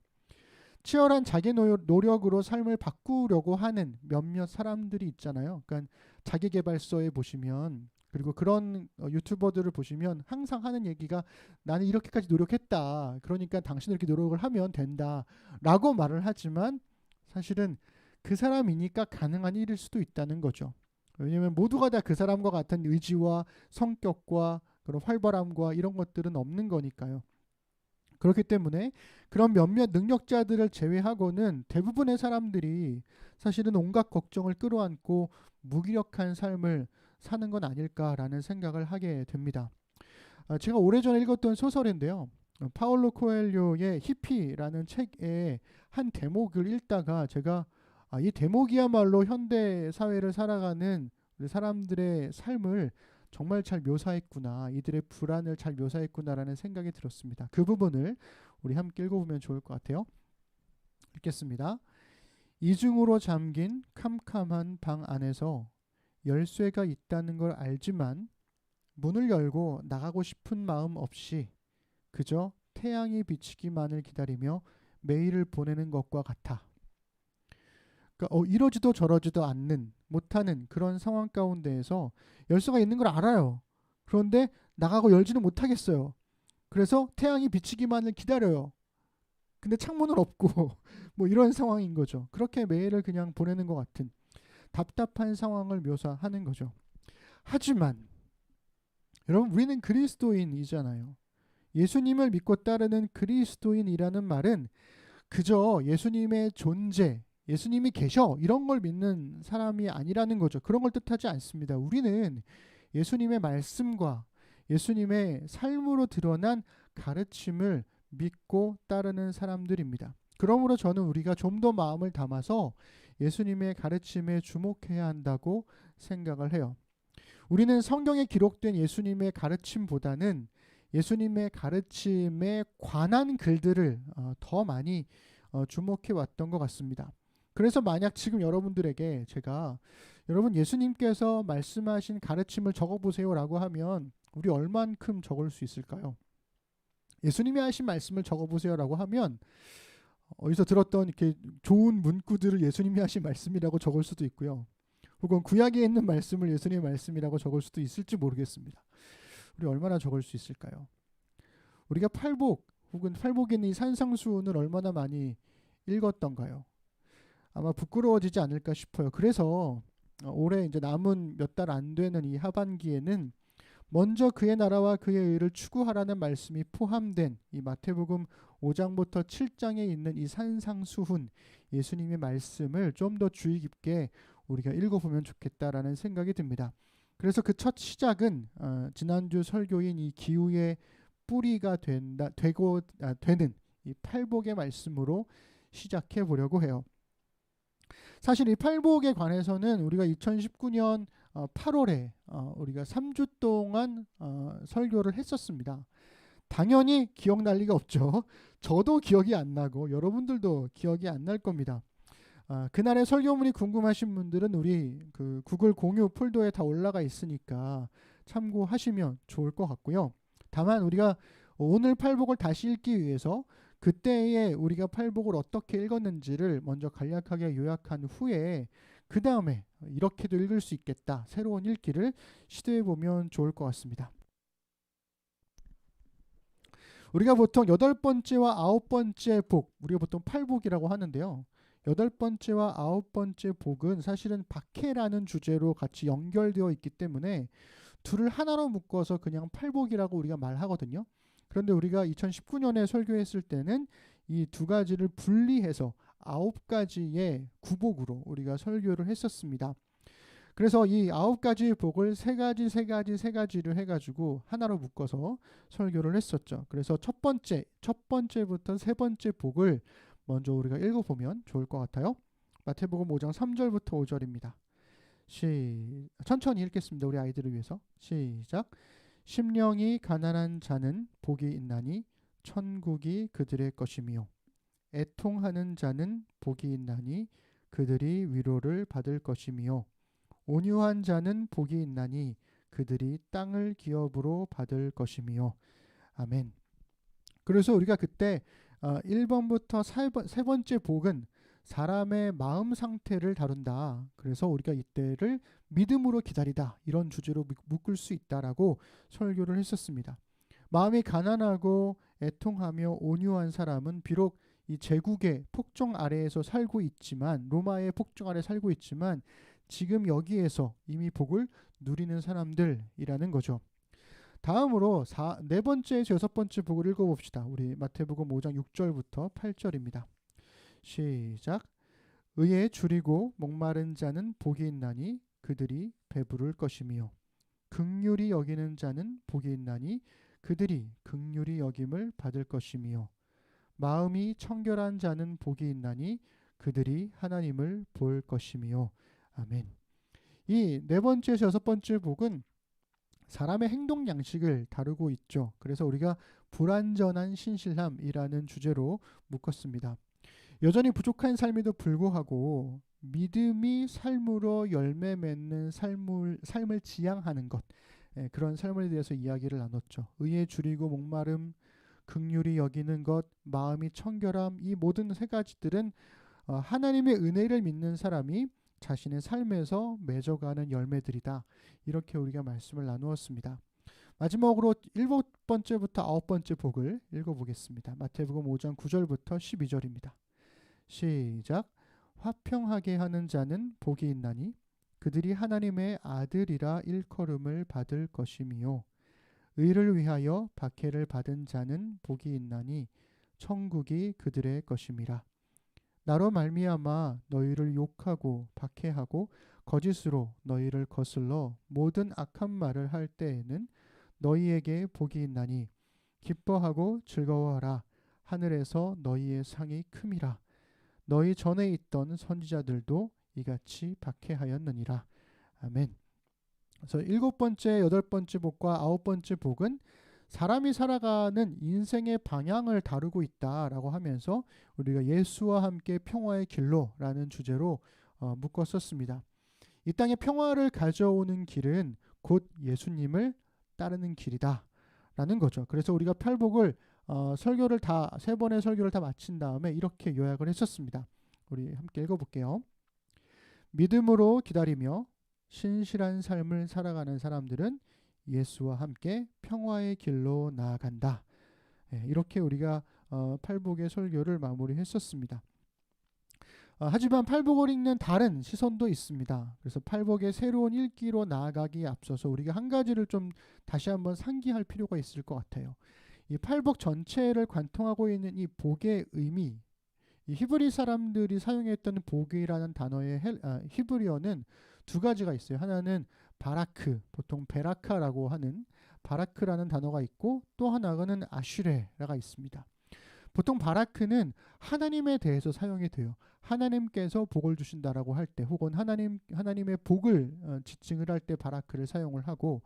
치열한 자기 노력으로 삶을 바꾸려고 하는 몇몇 사람들이 있잖아요. 그러니까 자기계발서에 보시면, 그리고 그런 유튜버들을 보시면 항상 하는 얘기가 나는 이렇게까지 노력했다. 그러니까 당신은 이렇게 노력을 하면 된다. 라고 말을 하지만 사실은 그 사람이니까 가능한 일일 수도 있다는 거죠. 왜냐하면 모두가 다 그 사람과 같은 의지와 성격과 그런 활발함과 이런 것들은 없는 거니까요. 그렇기 때문에 그런 몇몇 능력자들을 제외하고는 대부분의 사람들이 사실은 온갖 걱정을 끌어안고 무기력한 삶을 사는 건 아닐까라는 생각을 하게 됩니다. 제가 오래전에 읽었던 소설인데요. 파울로 코엘료의 히피라는 책의 한 대목을 읽다가 제가 이 대목이야말로 현대 사회를 살아가는 사람들의 삶을 정말 잘 묘사했구나, 이들의 불안을 잘 묘사했구나라는 생각이 들었습니다. 그 부분을 우리 함께 읽어보면 좋을 것 같아요. 읽겠습니다. 이중으로 잠긴 캄캄한 방 안에서 열쇠가 있다는 걸 알지만 문을 열고 나가고 싶은 마음 없이 그저 태양이 비치기만을 기다리며 매일을 보내는 것과 같아. 그러니까 이러지도 저러지도 않는 못하는 그런 상황 가운데에서 열쇠가 있는 걸 알아요. 그런데 나가고 열지는 못하겠어요. 그래서 태양이 비치기만을 기다려요. 근데 창문은 없고 뭐 이런 상황인 거죠. 그렇게 매일을 그냥 보내는 것 같은 답답한 상황을 묘사하는 거죠. 하지만 여러분, 우리는 그리스도인이잖아요. 예수님을 믿고 따르는 그리스도인이라는 말은 그저 예수님의 존재, 예수님이 계셔 이런 걸 믿는 사람이 아니라는 거죠. 그런 걸 뜻하지 않습니다. 우리는 예수님의 말씀과 예수님의 삶으로 드러난 가르침을 믿고 따르는 사람들입니다. 그러므로 저는 우리가 좀 더 마음을 담아서 예수님의 가르침에 주목해야 한다고 생각을 해요. 우리는 성경에 기록된 예수님의 가르침보다는 예수님의 가르침에 관한 글들을 더 많이 주목해 왔던 것 같습니다. 그래서 만약 지금 여러분들에게 제가 여러분 예수님께서 말씀하신 가르침을 적어보세요 라고 하면 우리 얼만큼 적을 수 있을까요? 예수님이 하신 말씀을 적어보세요 라고 하면 어디서 들었던 이렇게 좋은 문구들을 예수님이 하신 말씀이라고 적을 수도 있고요. 혹은 구약에 있는 말씀을 예수님의 말씀이라고 적을 수도 있을지 모르겠습니다. 우리 얼마나 적을 수 있을까요? 우리가 팔복 혹은 팔복에 있는 이 산상수훈을 얼마나 많이 읽었던가요? 아마 부끄러워지지 않을까 싶어요. 그래서 올해 이제 남은 몇 달 안 되는 이 하반기에는 먼저 그의 나라와 그의 의를 추구하라는 말씀이 포함된 이 마태복음 5장부터 7장에 있는 이 산상수훈, 예수님의 말씀을 좀 더 주의 깊게 우리가 읽어보면 좋겠다라는 생각이 듭니다. 그래서 그 첫 시작은 지난주 설교인 이 기후의 뿌리가 되는 이 팔복의 말씀으로 시작해 보려고 해요. 사실 이 팔복에 관해서는 우리가 2019년 8월에 우리가 3주 동안 설교를 했었습니다. 당연히 기억날 리가 없죠. 저도 기억이 안 나고 여러분들도 기억이 안 날 겁니다. 그날의 설교문이 궁금하신 분들은 우리 그 구글 공유 폴더에 다 올라가 있으니까 참고하시면 좋을 것 같고요. 다만 우리가 오늘 팔복을 다시 읽기 위해서 그때에 우리가 팔복을 어떻게 읽었는지를 먼저 간략하게 요약한 후에 그 다음에 이렇게도 읽을 수 있겠다, 새로운 읽기를 시도해 보면 좋을 것 같습니다. 우리가 보통 8번째와 9번째 복, 우리가 보통 팔복이라고 하는데요. 8번째와 9번째 복은 사실은 박해라는 주제로 같이 연결되어 있기 때문에 둘을 하나로 묶어서 그냥 팔복이라고 우리가 말하거든요. 그런데 우리가 2019년에 설교했을 때는 이 두 가지를 분리해서 9가지의 구복으로 우리가 설교를 했었습니다. 그래서 이 9가지의 복을 3가지를 해가지고 하나로 묶어서 설교를 했었죠. 그래서 첫 번째부터 세 번째 복을 먼저 우리가 읽어보면 좋을 것 같아요. 마태복음 5장 3절부터 5절입니다. 천천히 읽겠습니다. 우리 아이들을 위해서. 시작. 심령이 가난한 자는 복이 있나니 천국이 그들의 것이며 애통하는 자는 복이 있나니 그들이 위로를 받을 것이며 온유한 자는 복이 있나니 그들이 땅을 기업으로 받을 것이며. 아멘. 그래서 우리가 그때 1번부터 세 번째 복은 사람의 마음 상태를 다룬다. 그래서 우리가 이때를 믿음으로 기다리다, 이런 주제로 묶을 수 있다라고 설교를 했었습니다. 마음이 가난하고 애통하며 온유한 사람은 비록 이 제국의 폭정 아래에서 살고 있지만, 로마의 폭정 아래 살고 있지만 지금 여기에서 이미 복을 누리는 사람들이라는 거죠. 다음으로 네 번째에서 여섯 번째 복을 읽어봅시다. 우리 마태복음 5장 6절부터 8절입니다. 시작. 의에 줄이고 목마른 자는 복이 있나니 그들이 배부를 것이며 긍휼히 여기는 자는 복이 있나니 그들이 긍휼히 여김을 받을 것이며 마음이 청결한 자는 복이 있나니 그들이 하나님을 볼 것이며. 아멘. 이 네 번째에서 여섯 번째 복은 사람의 행동 양식을 다루고 있죠. 그래서 우리가 불완전한 신실함이라는 주제로 묶었습니다. 여전히 부족한 삶에도 불구하고 믿음이 삶으로 열매 맺는 삶을 지향하는 것, 그런 삶에 대해서 이야기를 나눴죠. 의에 줄이고 목마름, 긍휼히 여기는 것, 마음이 청결함, 이 모든 세 가지들은 하나님의 은혜를 믿는 사람이 자신의 삶에서 맺어가는 열매들이다. 이렇게 우리가 말씀을 나누었습니다. 마지막으로 일곱 번째부터 아홉 번째 복을 읽어보겠습니다. 마태복음 5장 9절부터 12절입니다. 시작. 화평하게 하는 자는 복이 있나니 그들이 하나님의 아들이라 일컬음을 받을 것이며 의를 위하여 박해를 받은 자는 복이 있나니 천국이 그들의 것임이라. 나로 말미암아 너희를 욕하고 박해하고 거짓으로 너희를 거슬러 모든 악한 말을 할 때에는 너희에게 복이 있나니 기뻐하고 즐거워하라. 하늘에서 너희의 상이 큼이라. 너희 전에 있던 선지자들도 이같이 박해하였느니라. 아멘. 그래서 일곱 번째, 여덟 번째 복과 아홉 번째 복은 사람이 살아가는 인생의 방향을 다루고 있다라고 하면서 우리가 예수와 함께 평화의 길로라는 주제로 묶었었습니다. 이 땅에 평화를 가져오는 길은 곧 예수님을 따르는 길이다라는 거죠. 그래서 우리가 팔복을 설교를 세 번의 설교를 다 마친 다음에 이렇게 요약을 했었습니다. 우리 함께 읽어볼게요. 믿음으로 기다리며 신실한 삶을 살아가는 사람들은 예수와 함께 평화의 길로 나아간다. 이렇게 우리가 팔복의 설교를 마무리했었습니다. 하지만 팔복을 읽는 다른 시선도 있습니다. 그래서 팔복의 새로운 읽기로 나아가기에 앞서서 우리가 한 가지를 좀 다시 한번 상기할 필요가 있을 것 같아요. 이 팔복 전체를 관통하고 있는 이 복의 의미, 이 히브리 사람들이 사용했던 복이라는 단어의 히브리어는 두 가지가 있어요. 하나는 바라크, 보통 베라카라고 하는 바라크라는 단어가 있고, 또 하나는 아슈레라가 있습니다. 보통 바라크는 하나님에 대해서 사용이 돼요. 하나님께서 복을 주신다라고 할 때, 혹은 하나님의 복을 지칭을 할 때 바라크를 사용을 하고,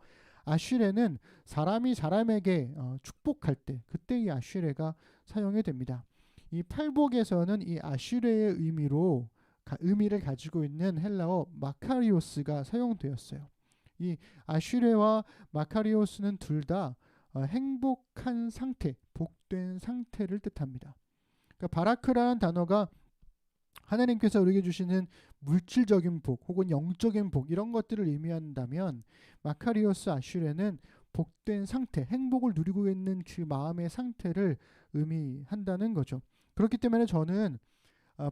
아슈레는 사람이 사람에게 축복할 때, 그때 이 아슈레가 사용이 됩니다. 이 팔복에서는 이 아슈레의 의미를 가지고 있는 헬라어 마카리오스가 사용되었어요. 이 아슈레와 마카리오스는 둘 다 행복한 상태, 복된 상태를 뜻합니다. 그러니까 바라크라는 단어가 하나님께서 우리에게 주시는 물질적인 복 혹은 영적인 복, 이런 것들을 의미한다면, 마카리오스 아슈레는 복된 상태, 행복을 누리고 있는 그 마음의 상태를 의미한다는 거죠. 그렇기 때문에 저는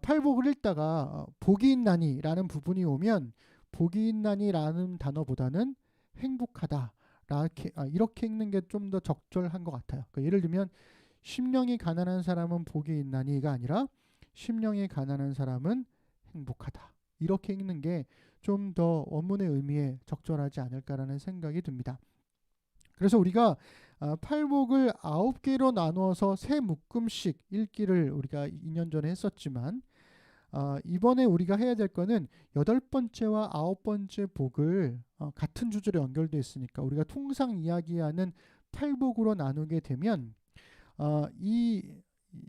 팔복을 읽다가 복이 있나니라는 부분이 오면 복이 있나니라는 단어보다는 행복하다 이렇게 읽는 게 좀 더 적절한 것 같아요. 그러니까 예를 들면 심령이 가난한 사람은 복이 있나니가 아니라 심령이 가난한 사람은 행복하다, 이렇게 읽는 게 좀 더 원문의 의미에 적절하지 않을까라는 생각이 듭니다. 그래서 우리가 팔복을 9개로 나누어서 세 묶음씩 읽기를 우리가 2년 전에 했었지만, 이번에 우리가 해야 될 거는 8번째와 9번째 복을 같은 주제로 연결되어 있으니까 우리가 통상 이야기하는 8복으로 나누게 되면 이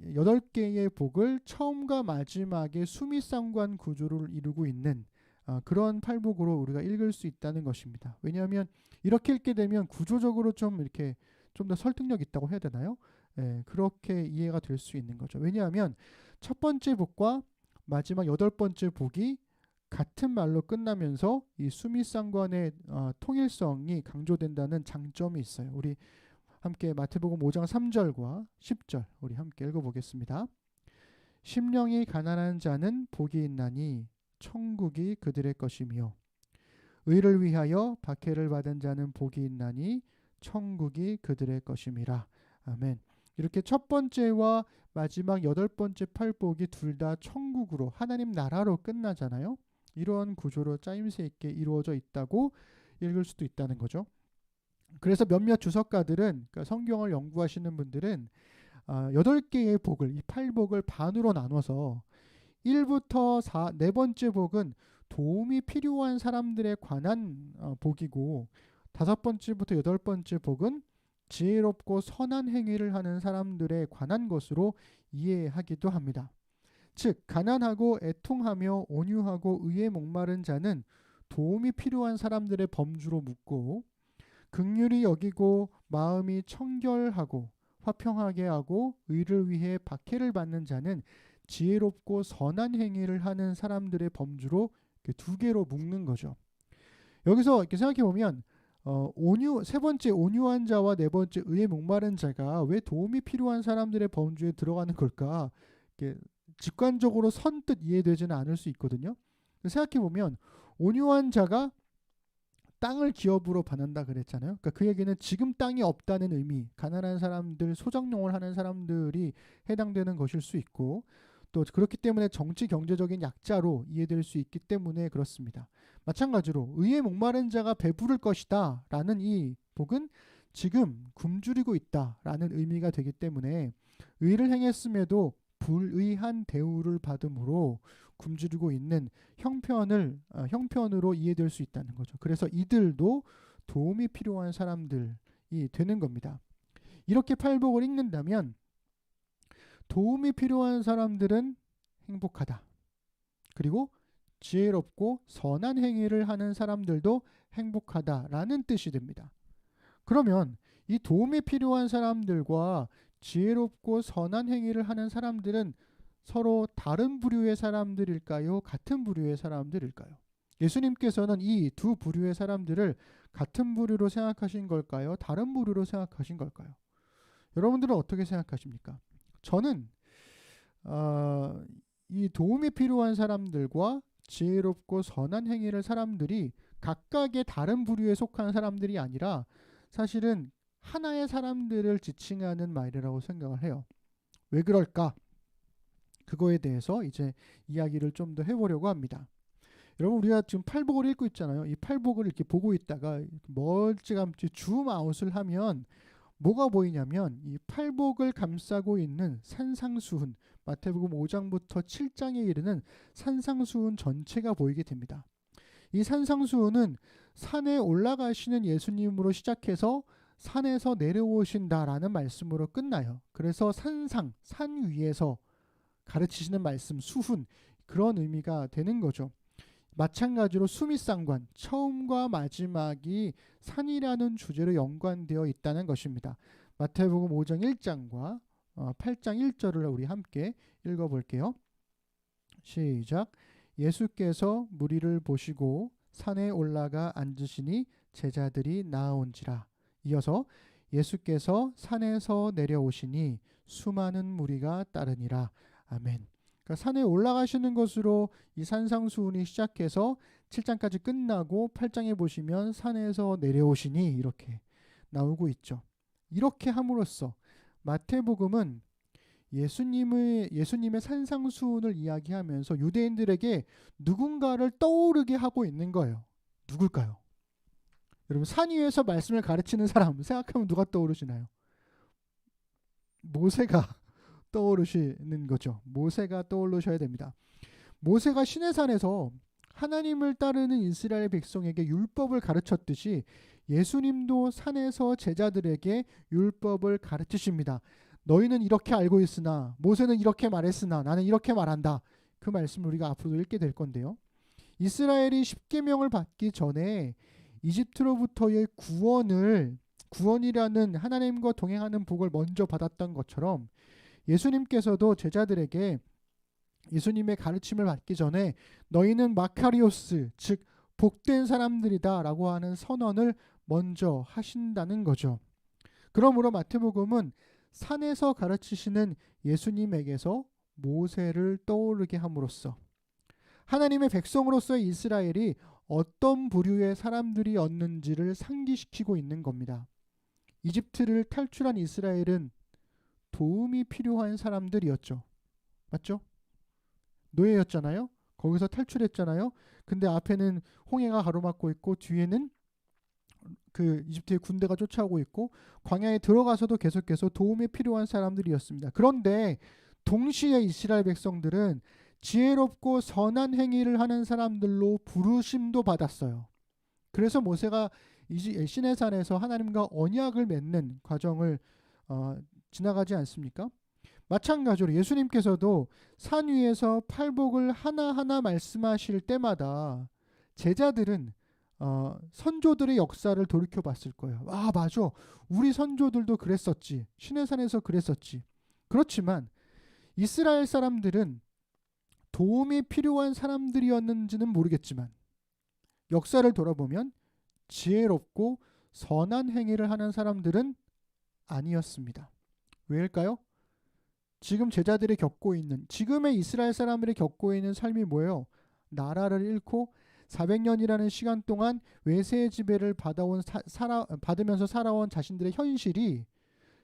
8개의 복을 처음과 마지막에 수미상관 구조를 이루고 있는 그런 8복으로 우리가 읽을 수 있다는 것입니다. 왜냐하면 이렇게 읽게 되면 구조적으로 좀 이렇게 좀 더 설득력 있다고 해야 되나요? 예, 그렇게 이해가 될 수 있는 거죠. 왜냐하면 첫 번째 복과 마지막 8번째 복이 같은 말로 끝나면서 이 수미상관의 통일성이 강조된다는 장점이 있어요. 우리 함께 마태복음 5장 3절과 10절 우리 함께 읽어보겠습니다. 심령이 가난한 자는 복이 있나니 천국이 그들의 것이며 의를 위하여 박해를 받은 자는 복이 있나니 천국이 그들의 것임이라. 아멘. 이렇게 첫 번째와 마지막 8번째 8복이 둘 다 천국으로 하나님 나라로 끝나잖아요. 이런 구조로 짜임새 있게 이루어져 있다고 읽을 수도 있다는 거죠. 그래서 몇몇 주석가들은, 그러니까 성경을 연구하시는 분들은 8개의 복을, 이 8복을 반으로 나눠서 1부터 4번째 복은 도움이 필요한 사람들에 관한 복이고 5번째부터 8번째 복은 지혜롭고 선한 행위를 하는 사람들에 관한 것으로 이해하기도 합니다. 즉 가난하고 애통하며 온유하고 의에 목마른 자는 도움이 필요한 사람들의 범주로 묻고 긍휼히 여기고 마음이 청결하고 화평하게 하고 의를 위해 박해를 받는 자는 지혜롭고 선한 행위를 하는 사람들의 범주로 이렇게 두 개로 묶는 거죠. 여기서 이렇게 생각해 보면 세 번째 온유한 자와 네 번째 의에 목마른 자가 왜 도움이 필요한 사람들의 범주에 들어가는 걸까? 이렇게 직관적으로 선뜻 이해되지는 않을 수 있거든요. 생각해 보면 온유한 자가 땅을 기업으로 받는다 그랬잖아요. 그러니까 그 얘기는 지금 땅이 없다는 의미, 가난한 사람들, 소작농을 하는 사람들이 해당되는 것일 수 있고 또 그렇기 때문에 정치 경제적인 약자로 이해될 수 있기 때문에 그렇습니다. 마찬가지로 의에 목마른 자가 배부를 것이다 라는 이 복은 지금 굶주리고 있다 라는 의미가 되기 때문에 의를 행했음에도 불의한 대우를 받음으로 굶주리고 있는 형편으로 이해될 수 있다는 거죠. 그래서 이들도 도움이 필요한 사람들이 되는 겁니다. 이렇게 팔복을 읽는다면 도움이 필요한 사람들은 행복하다. 그리고 지혜롭고 선한 행위를 하는 사람들도 행복하다라는 뜻이 됩니다. 그러면 이 도움이 필요한 사람들과 지혜롭고 선한 행위를 하는 사람들은 서로 다른 부류의 사람들일까요? 같은 부류의 사람들일까요? 예수님께서는 이 두 부류의 사람들을 같은 부류로 생각하신 걸까요? 다른 부류로 생각하신 걸까요? 여러분들은 어떻게 생각하십니까? 저는 이 도움이 필요한 사람들과 지혜롭고 선한 행위를 사람들이 각각의 다른 부류에 속한 사람들이 아니라 사실은 하나의 사람들을 지칭하는 말이라고 생각을 해요. 왜 그럴까? 그거에 대해서 이제 이야기를 좀 더 해보려고 합니다. 여러분 우리가 지금 팔복을 읽고 있잖아요. 이 팔복을 이렇게 보고 있다가 멀찌감치 줌아웃을 하면 뭐가 보이냐면 이 팔복을 감싸고 있는 산상수훈, 마태복음 5장부터 7장에 이르는 산상수훈 전체가 보이게 됩니다. 이 산상수훈은 산에 올라가시는 예수님으로 시작해서 산에서 내려오신다라는 말씀으로 끝나요. 그래서 산 위에서 가르치시는 말씀, 수훈, 그런 의미가 되는 거죠. 마찬가지로 수미상관, 처음과 마지막이 산이라는 주제로 연관되어 있다는 것입니다. 마태복음 5장 1장과 8장 1절을 우리 함께 읽어볼게요. 시작. 예수께서 무리를 보시고 산에 올라가 앉으시니 제자들이 나아온지라. 이어서 예수께서 산에서 내려오시니 수많은 무리가 따르니라. 아멘. 그러니까 산에 올라가시는 것으로 이 산상수훈이 시작해서 7장까지 끝나고 8장에 보시면 산에서 내려오시니 이렇게 나오고 있죠. 이렇게 함으로써 마태복음은 예수님의 산상수훈을 이야기하면서 유대인들에게 누군가를 떠오르게 하고 있는 거예요. 누굴까요? 여러분 산 위에서 말씀을 가르치는 사람 생각하면 누가 떠오르시나요? 모세가 떠오르시는 거죠. 모세가 떠오르셔야 됩니다. 모세가 시내산에서 하나님을 따르는 이스라엘 백성에게 율법을 가르쳤듯이 예수님도 산에서 제자들에게 율법을 가르치십니다. 너희는 이렇게 알고 있으나 모세는 이렇게 말했으나 나는 이렇게 말한다. 그 말씀을 우리가 앞으로 읽게 될 건데요. 이스라엘이 십계명을 받기 전에 이집트로부터의 구원이라는 하나님과 동행하는 복을 먼저 받았던 것처럼 예수님께서도 제자들에게 예수님의 가르침을 받기 전에 너희는 마카리오스, 즉 복된 사람들이다 라고 하는 선언을 먼저 하신다는 거죠. 그러므로 마태복음은 산에서 가르치시는 예수님에게서 모세를 떠오르게 함으로써 하나님의 백성으로서의 이스라엘이 어떤 부류의 사람들이었는지를 상기시키고 있는 겁니다. 이집트를 탈출한 이스라엘은 도움이 필요한 사람들이었죠. 맞죠? 노예였잖아요. 거기서 탈출했잖아요. 근데 앞에는 홍해가 가로막고 있고 뒤에는 그 이집트의 군대가 쫓아오고 있고 광야에 들어가서도 계속해서 도움이 필요한 사람들이었습니다. 그런데 동시에 이스라엘 백성들은 지혜롭고 선한 행위를 하는 사람들로 부르심도 받았어요. 그래서 모세가 시내산에서 하나님과 언약을 맺는 과정을 지나가지 않습니까? 마찬가지로 예수님께서도 산 위에서 팔복을 하나하나 말씀하실 때마다 제자들은 선조들의 역사를 돌이켜 봤을 거예요. 아, 맞아. 우리 선조들도 그랬었지. 시내산에서 그랬었지. 그렇지만 이스라엘 사람들은 도움이 필요한 사람들이었는지는 모르겠지만 역사를 돌아보면 지혜롭고 선한 행위를 하는 사람들은 아니었습니다. 왜일까요? 지금 제자들이 겪고 있는, 지금의 이스라엘 사람들이 겪고 있는 삶이 뭐예요? 나라를 잃고 400년이라는 시간 동안 외세의 지배를 받으면서 살아온 자신들의 현실이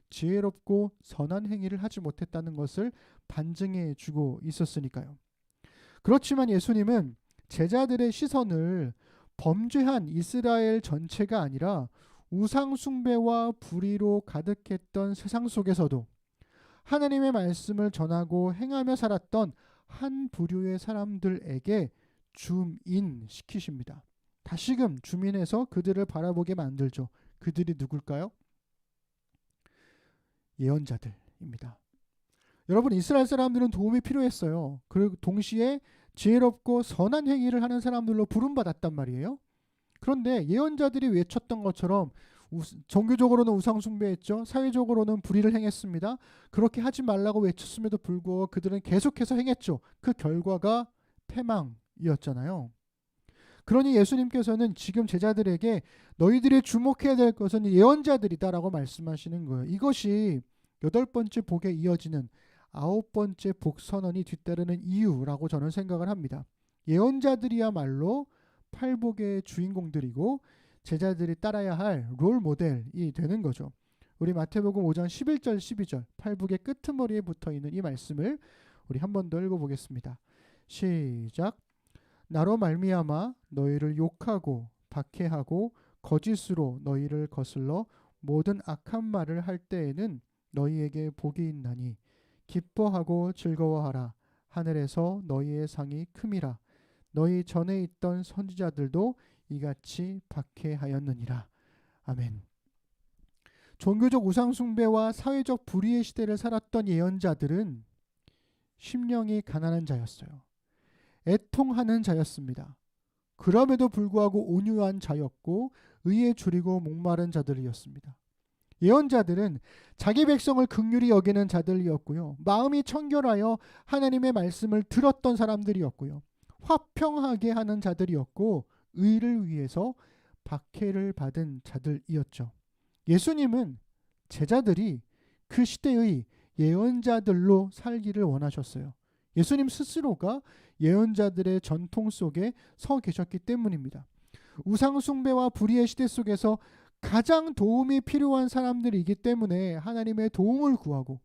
지혜롭고 선한 행위를 하지 못했다는 것을 반증해 주고 있었으니까요. 그렇지만 예수님은 제자들의 시선을 범죄한 이스라엘 전체가 아니라 우상 숭배와 불의로 가득했던 세상 속에서도 하나님의 말씀을 전하고 행하며 살았던 한 부류의 사람들에게 줌인 시키십니다. 다시금 줌인해서 그들을 바라보게 만들죠. 그들이 누굴까요? 예언자들입니다. 여러분, 이스라엘 사람들은 도움이 필요했어요. 그리고 동시에 지혜롭고 선한 행위를 하는 사람들로 부름받았단 말이에요. 그런데 예언자들이 외쳤던 것처럼 종교적으로는 우상 숭배했죠. 사회적으로는 불의를 행했습니다. 그렇게 하지 말라고 외쳤음에도 불구하고 그들은 계속해서 행했죠. 그 결과가 패망이었잖아요. 그러니 예수님께서는 지금 제자들에게 너희들이 주목해야 될 것은 예언자들이다라고 말씀하시는 거예요. 이것이 8번째 복에 이어지는 9번째 복 선언이 뒤따르는 이유라고 저는 생각을 합니다. 예언자들이야말로 팔복의 주인공들이고 제자들이 따라야 할 롤 모델이 되는 거죠. 우리 마태복음 5장 11절 12절 팔복의 끄트머리에 붙어있는 이 말씀을 우리 한 번 더 읽어보겠습니다. 시작. 나로 말미암아 너희를 욕하고 박해하고 거짓으로 너희를 거슬러 모든 악한 말을 할 때에는 너희에게 복이 있나니 기뻐하고 즐거워하라. 하늘에서 너희의 상이 큼이라. 너희 전에 있던 선지자들도 이같이 박해하였느니라. 아멘. 종교적 우상숭배와 사회적 불의의 시대를 살았던 예언자들은 심령이 가난한 자였어요. 애통하는 자였습니다. 그럼에도 불구하고 온유한 자였고 의에 줄이고 목마른 자들이었습니다. 예언자들은 자기 백성을 긍휼히 여기는 자들이었고요. 마음이 청결하여 하나님의 말씀을 들었던 사람들이었고요. 화평하게 하는 자들이었고 의를 위해서 박해를 받은 자들이었죠. 예수님은 제자들이 그 시대의 예언자들로 살기를 원하셨어요. 예수님 스스로가 예언자들의 전통 속에 서 계셨기 때문입니다. 우상숭배와 불의의 시대 속에서 가장 도움이 필요한 사람들이기 때문에 하나님의 도움을 구하고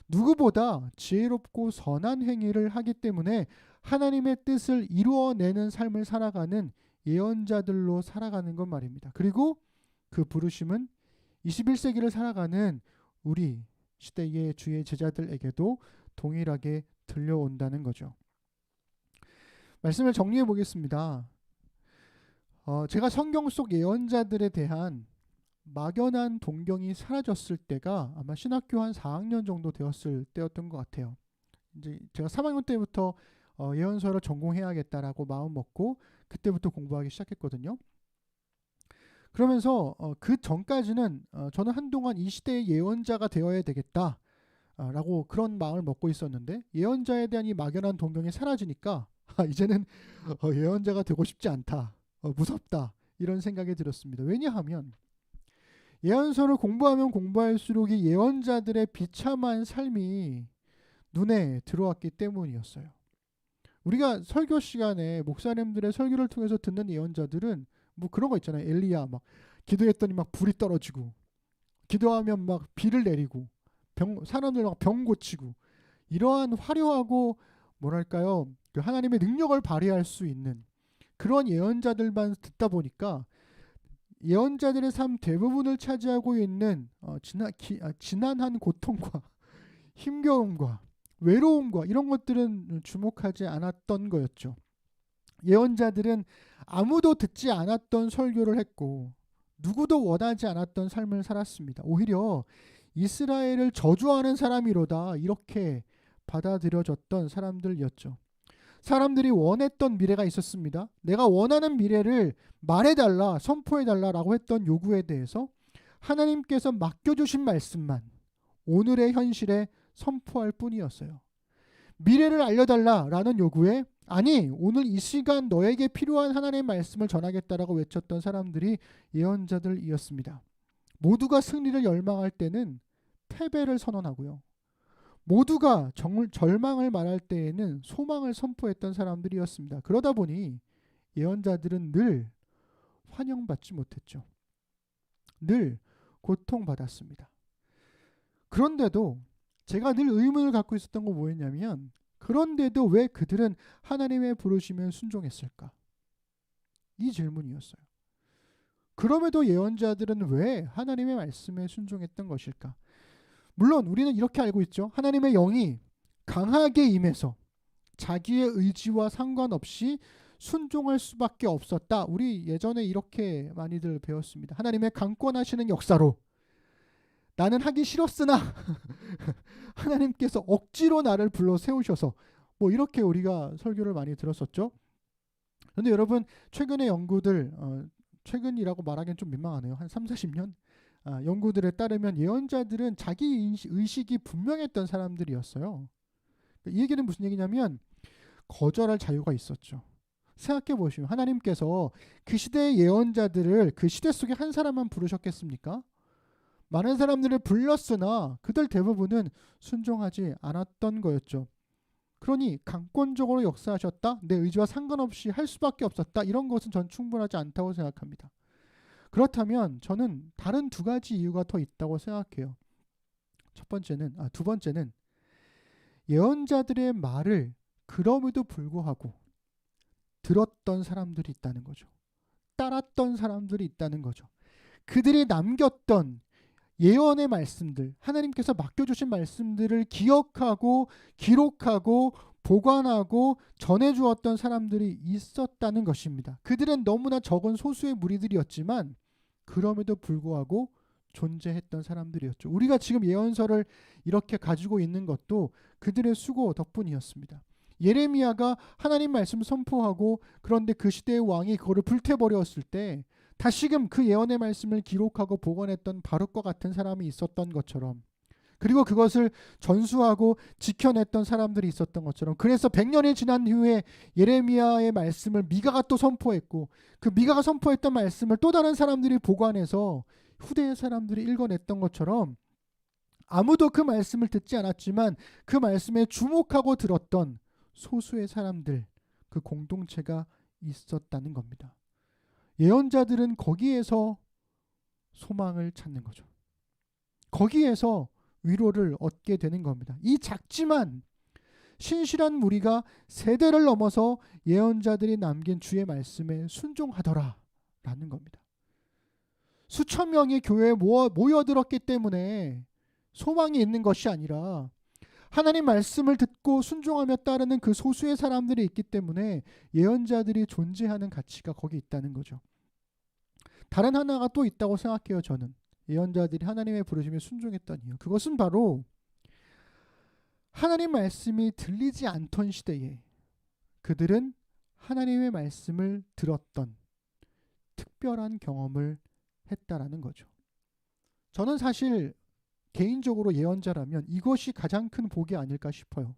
누구보다 지혜롭고 선한 행위를 하기 때문에 하나님의 뜻을 이루어내는 삶을 살아가는 예언자들로 살아가는 것 말입니다. 그리고 그 부르심은 21세기를 살아가는 우리 시대의 주의 제자들에게도 동일하게 들려온다는 거죠. 말씀을 정리해 보겠습니다. 제가 성경 속 예언자들에 대한 막연한 동경이 사라졌을 때가 아마 신학교 한 4학년 정도 되었을 때였던 것 같아요. 이제 제가 3학년 때부터 예언서를 전공해야겠다라고 마음 먹고 그때부터 공부하기 시작했거든요. 그러면서 그 전까지는 저는 한동안 이 시대의 예언자가 되어야 되겠다 라고 그런 마음을 먹고 있었는데, 예언자에 대한 이 막연한 동경이 사라지니까 이제는 예언자가 되고 싶지 않다, 무섭다, 이런 생각이 들었습니다. 왜냐하면 예언서를 공부하면 공부할수록 이 예언자들의 비참한 삶이 눈에 들어왔기 때문이었어요. 우리가 설교 시간에 목사님들의 설교를 통해서 듣는 예언자들은 뭐 그런 거 있잖아요. 엘리야 막 기도했더니 막 불이 떨어지고, 기도하면 막 비를 내리고, 사람들 막 병 고치고, 이러한 화려하고 뭐랄까요, 그 하나님의 능력을 발휘할 수 있는 그런 예언자들만 듣다 보니까 예언자들의 삶 대부분을 차지하고 있는 지난한 고통과 힘겨움과 외로움과 이런 것들은 주목하지 않았던 거였죠. 예언자들은 아무도 듣지 않았던 설교를 했고 누구도 원하지 않았던 삶을 살았습니다. 오히려 이스라엘을 저주하는 사람이로다 이렇게 받아들여졌던 사람들이었죠. 사람들이 원했던 미래가 있었습니다. 내가 원하는 미래를 말해달라, 선포해달라라고 했던 요구에 대해서 하나님께서 맡겨주신 말씀만 오늘의 현실에 선포할 뿐이었어요. 미래를 알려달라라는 요구에 아니, 오늘 이 시간 너에게 필요한 하나님의 말씀을 전하겠다라고 외쳤던 사람들이 예언자들이었습니다. 모두가 승리를 열망할 때는 패배를 선언하고요. 모두가 절망을 말할 때에는 소망을 선포했던 사람들이었습니다. 그러다 보니 예언자들은 늘 환영받지 못했죠. 늘 고통받았습니다. 그런데도 제가 늘 의문을 갖고 있었던 건 뭐였냐면, 그런데도 왜 그들은 하나님의 부르심에 순종했을까? 이 질문이었어요. 그럼에도 예언자들은 왜 하나님의 말씀에 순종했던 것일까? 물론 우리는 이렇게 알고 있죠. 하나님의 영이 강하게 임해서 자기의 의지와 상관없이 순종할 수밖에 없었다. 우리 예전에 이렇게 많이들 배웠습니다. 하나님의 강권하시는 역사로 나는 하기 싫었으나 하나님께서 억지로 나를 불러 세우셔서, 뭐 이렇게 우리가 설교를 많이 들었었죠. 그런데 여러분, 최근의 연구들, 최근이라고 말하기엔 좀 민망하네요. 한 3, 40년? 연구들에 따르면 예언자들은 자기 의식이 분명했던 사람들이었어요. 이 얘기는 무슨 얘기냐면 거절할 자유가 있었죠. 생각해 보시면 하나님께서 그 시대의 예언자들을 그 시대 속에 한 사람만 부르셨겠습니까? 많은 사람들을 불렀으나 그들 대부분은 순종하지 않았던 거였죠. 그러니 강권적으로 역사하셨다, 내 의지와 상관없이 할 수밖에 없었다, 이런 것은 전 충분하지 않다고 생각합니다. 그렇다면 저는 다른 두 가지 이유가 더 있다고 생각해요. 두 번째는 예언자들의 말을 그럼에도 불구하고 들었던 사람들이 있다는 거죠. 따랐던 사람들이 있다는 거죠. 그들이 남겼던 예언의 말씀들, 하나님께서 맡겨주신 말씀들을 기억하고 기록하고 보관하고 전해주었던 사람들이 있었다는 것입니다. 그들은 너무나 적은 소수의 무리들이었지만 그럼에도 불구하고 존재했던 사람들이었죠. 우리가 지금 예언서를 이렇게 가지고 있는 것도 그들의 수고 덕분이었습니다. 예레미야가 하나님 말씀 선포하고, 그런데 그 시대의 왕이 그거를 불태버렸을 때 다시금 그 예언의 말씀을 기록하고 보관했던 바룩과 같은 사람이 있었던 것처럼, 그리고 그것을 전수하고 지켜냈던 사람들이 있었던 것처럼, 그래서 100년이 지난 후에 예레미야의 말씀을 미가가 또 선포했고, 그 미가가 선포했던 말씀을 또 다른 사람들이 보관해서 후대의 사람들이 읽어냈던 것처럼, 아무도 그 말씀을 듣지 않았지만 그 말씀에 주목하고 들었던 소수의 사람들, 그 공동체가 있었다는 겁니다. 예언자들은 거기에서 소망을 찾는 거죠. 거기에서 위로를 얻게 되는 겁니다. 이 작지만 신실한 무리가 세대를 넘어서 예언자들이 남긴 주의 말씀에 순종하더라 라는 겁니다. 수천 명이 교회에 모여들었기 때문에 소망이 있는 것이 아니라 하나님 말씀을 듣고 순종하며 따르는 그 소수의 사람들이 있기 때문에 예언자들이 존재하는 가치가 거기 있다는 거죠. 다른 하나가 또 있다고 생각해요. 저는 예언자들이 하나님의 부르심에 순종했던 이유, 그것은 바로 하나님 말씀이 들리지 않던 시대에 그들은 하나님의 말씀을 들었던 특별한 경험을 했다라는 거죠. 저는 사실 개인적으로 예언자라면 이것이 가장 큰 복이 아닐까 싶어요.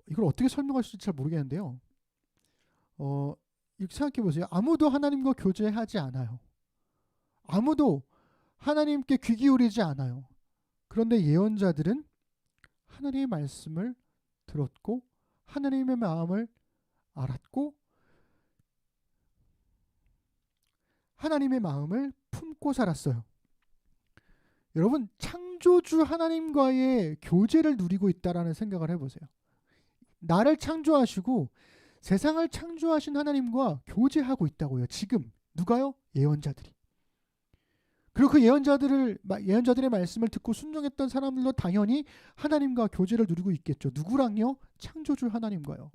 이걸 어떻게 설명할 수 있을지 잘 모르겠는데요. 이렇게 생각해 보세요. 아무도 하나님과 교제하지 않아요. 아무도 하나님께 귀 기울이지 않아요. 그런데 예언자들은 하나님의 말씀을 들었고 하나님의 마음을 알았고 하나님의 마음을 품고 살았어요. 여러분, 창조주 하나님과의 교제를 누리고 있다라는 생각을 해보세요. 나를 창조하시고 세상을 창조하신 하나님과 교제하고 있다고요. 지금 누가요? 예언자들이. 그리고 그 예언자들의 말씀을 듣고 순종했던 사람들도 당연히 하나님과 교제를 누리고 있겠죠. 누구랑요? 창조주 하나님과요.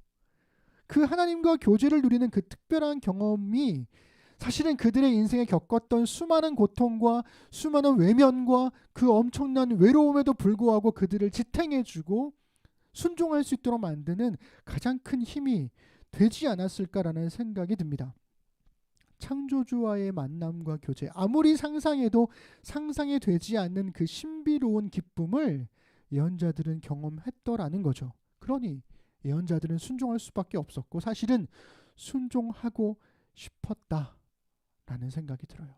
그 하나님과 교제를 누리는 그 특별한 경험이 사실은 그들의 인생에 겪었던 수많은 고통과 수많은 외면과 그 엄청난 외로움에도 불구하고 그들을 지탱해주고 순종할 수 있도록 만드는 가장 큰 힘이 되지 않았을까라는 생각이 듭니다. 창조주와의 만남과 교제, 아무리 상상해도 상상이 되지 않는 그 신비로운 기쁨을 예언자들은 경험했더라는 거죠. 그러니 예언자들은 순종할 수밖에 없었고 사실은 순종하고 싶었다라는 생각이 들어요.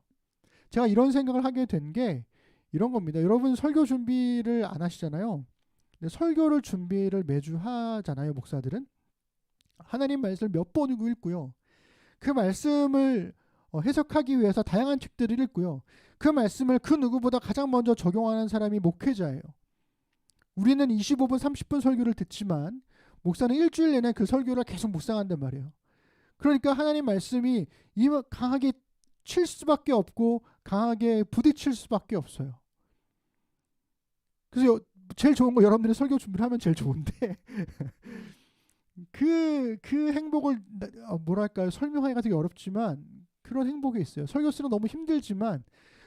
제가 이런 생각을 하게 된 게 이런 겁니다. 여러분 설교 준비를 안 하시잖아요. 근데 설교를 준비를 매주 하잖아요. 목사들은 하나님 말씀을 몇 번 읽고요. 그 말씀을 해석하기 위해서 다양한 책들을 읽고요. 그 말씀을 그 누구보다 가장 먼저 적용하는 사람이 목회자예요. 우리는 25분 30분 설교를 듣지만 목사는 일주일 내내 그 설교를 계속 묵상한단 말이에요. 그러니까 하나님 말씀이 강하게 칠 수밖에 없고 강하게 부딪힐 수밖에 없어요. 그래서 제일 좋은 거 여러분들이 설교 준비를 하면 제일 좋은데 그 행복을 뭐랄까요, 설명하기가 되게 어렵지만 그런 행복이 있어요. 설교 쓰는 너무 힘들지만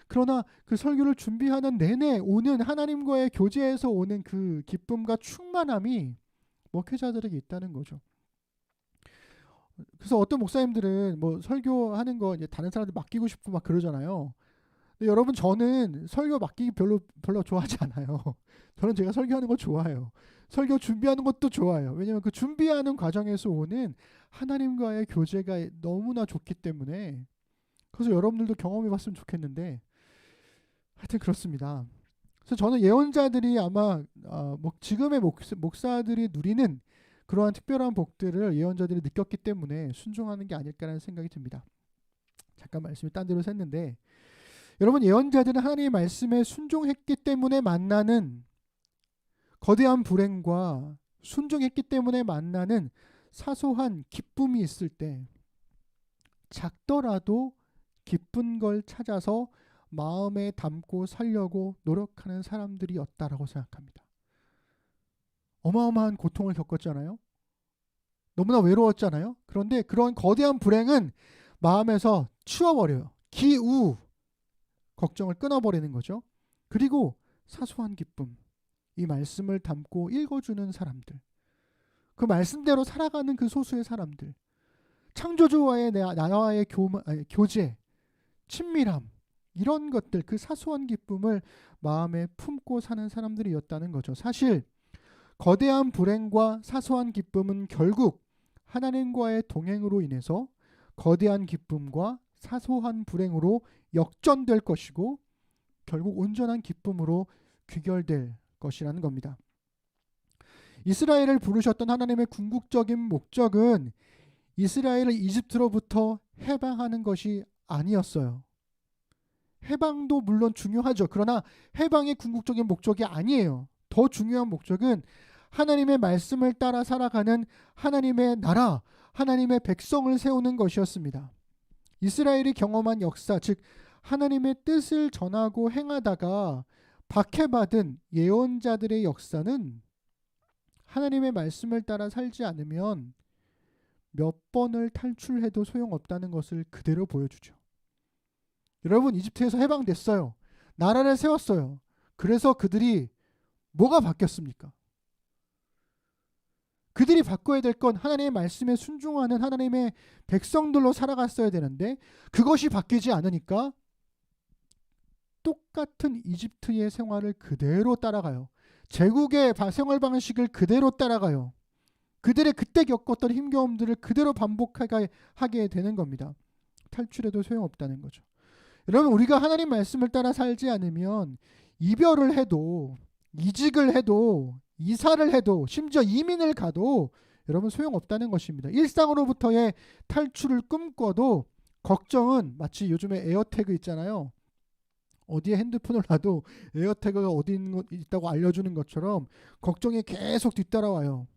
그러나 그 설교를 준비하는 내내 오는 하나님과의 교제에서 오는 그 기쁨과 충만함이 목회자들에게 있다는 거죠. 그래서 어떤 목사님들은 뭐 설교하는 거 이제 다른 사람들 맡기고 싶고 막 그러잖아요. 근데 여러분, 저는 설교 맡기기 별로 좋아하지 않아요. 저는 제가 설교하는 거 좋아해요. 설교 준비하는 것도 좋아요. 왜냐하면 그 준비하는 과정에서 오는 하나님과의 교제가 너무나 좋기 때문에. 그래서 여러분들도 경험해 봤으면 좋겠는데 하여튼 그렇습니다. 그래서 저는 예언자들이 아마 지금의 목사들이 누리는 그러한 특별한 복들을 예언자들이 느꼈기 때문에 순종하는 게 아닐까라는 생각이 듭니다. 잠깐 말씀이 딴 데로 샜는데, 여러분, 예언자들은 하나님의 말씀에 순종했기 때문에 만나는 거대한 불행과 순종했기 때문에 만나는 사소한 기쁨이 있을 때 작더라도 기쁜 걸 찾아서 마음에 담고 살려고 노력하는 사람들이었다라고 생각합니다. 어마어마한 고통을 겪었잖아요. 너무나 외로웠잖아요. 그런데 그런 거대한 불행은 마음에서 치워버려요. 기우 걱정을 끊어버리는 거죠. 그리고 사소한 기쁨, 이 말씀을 담고 읽어주는 사람들, 그 말씀대로 살아가는 그 소수의 사람들, 창조주와의 나와의 교제, 친밀함, 이런 것들, 그 사소한 기쁨을 마음에 품고 사는 사람들이었다는 거죠. 사실 거대한 불행과 사소한 기쁨은 결국 하나님과의 동행으로 인해서 거대한 기쁨과 사소한 불행으로 역전될 것이고 결국 온전한 기쁨으로 귀결될 것이라는 겁니다. 이스라엘을 부르셨던 하나님의 궁극적인 목적은 이스라엘을 이집트로부터 해방하는 것이 아니었어요. 해방도 물론 중요하죠. 그러나 해방의 궁극적인 목적이 아니에요. 더 중요한 목적은 하나님의 말씀을 따라 살아가는 하나님의 나라, 하나님의 백성을 세우는 것이었습니다. 이스라엘이 경험한 역사, 즉 하나님의 뜻을 전하고 행하다가 박해받은 예언자들의 역사는 하나님의 말씀을 따라 살지 않으면 몇 번을 탈출해도 소용없다는 것을 그대로 보여주죠. 여러분, 이집트에서 해방됐어요. 나라를 세웠어요. 그래서 그들이 뭐가 바뀌었습니까? 그들이 바꿔야 될 건 하나님의 말씀에 순종하는 하나님의 백성들로 살아갔어야 되는데 그것이 바뀌지 않으니까 똑같은 이집트의 생활을 그대로 따라가요. 제국의 생활 방식을 그대로 따라가요. 그들의 그때 겪었던 힘겨움들을 그대로 반복하게 되는 겁니다. 탈출해도 소용없다는 거죠. 여러분, 우리가 하나님 말씀을 따라 살지 않으면 이별을 해도, 이직을 해도, 이사를 해도, 심지어 이민을 가도 여러분 소용없다는 것입니다. 일상으로부터의 탈출을 꿈꿔도 걱정은 마치 요즘에 에어태그 있잖아요. 어디에 핸드폰을 놔도 에어태그가 어디 있다고 알려주는 것처럼 걱정이 계속 뒤따라와요.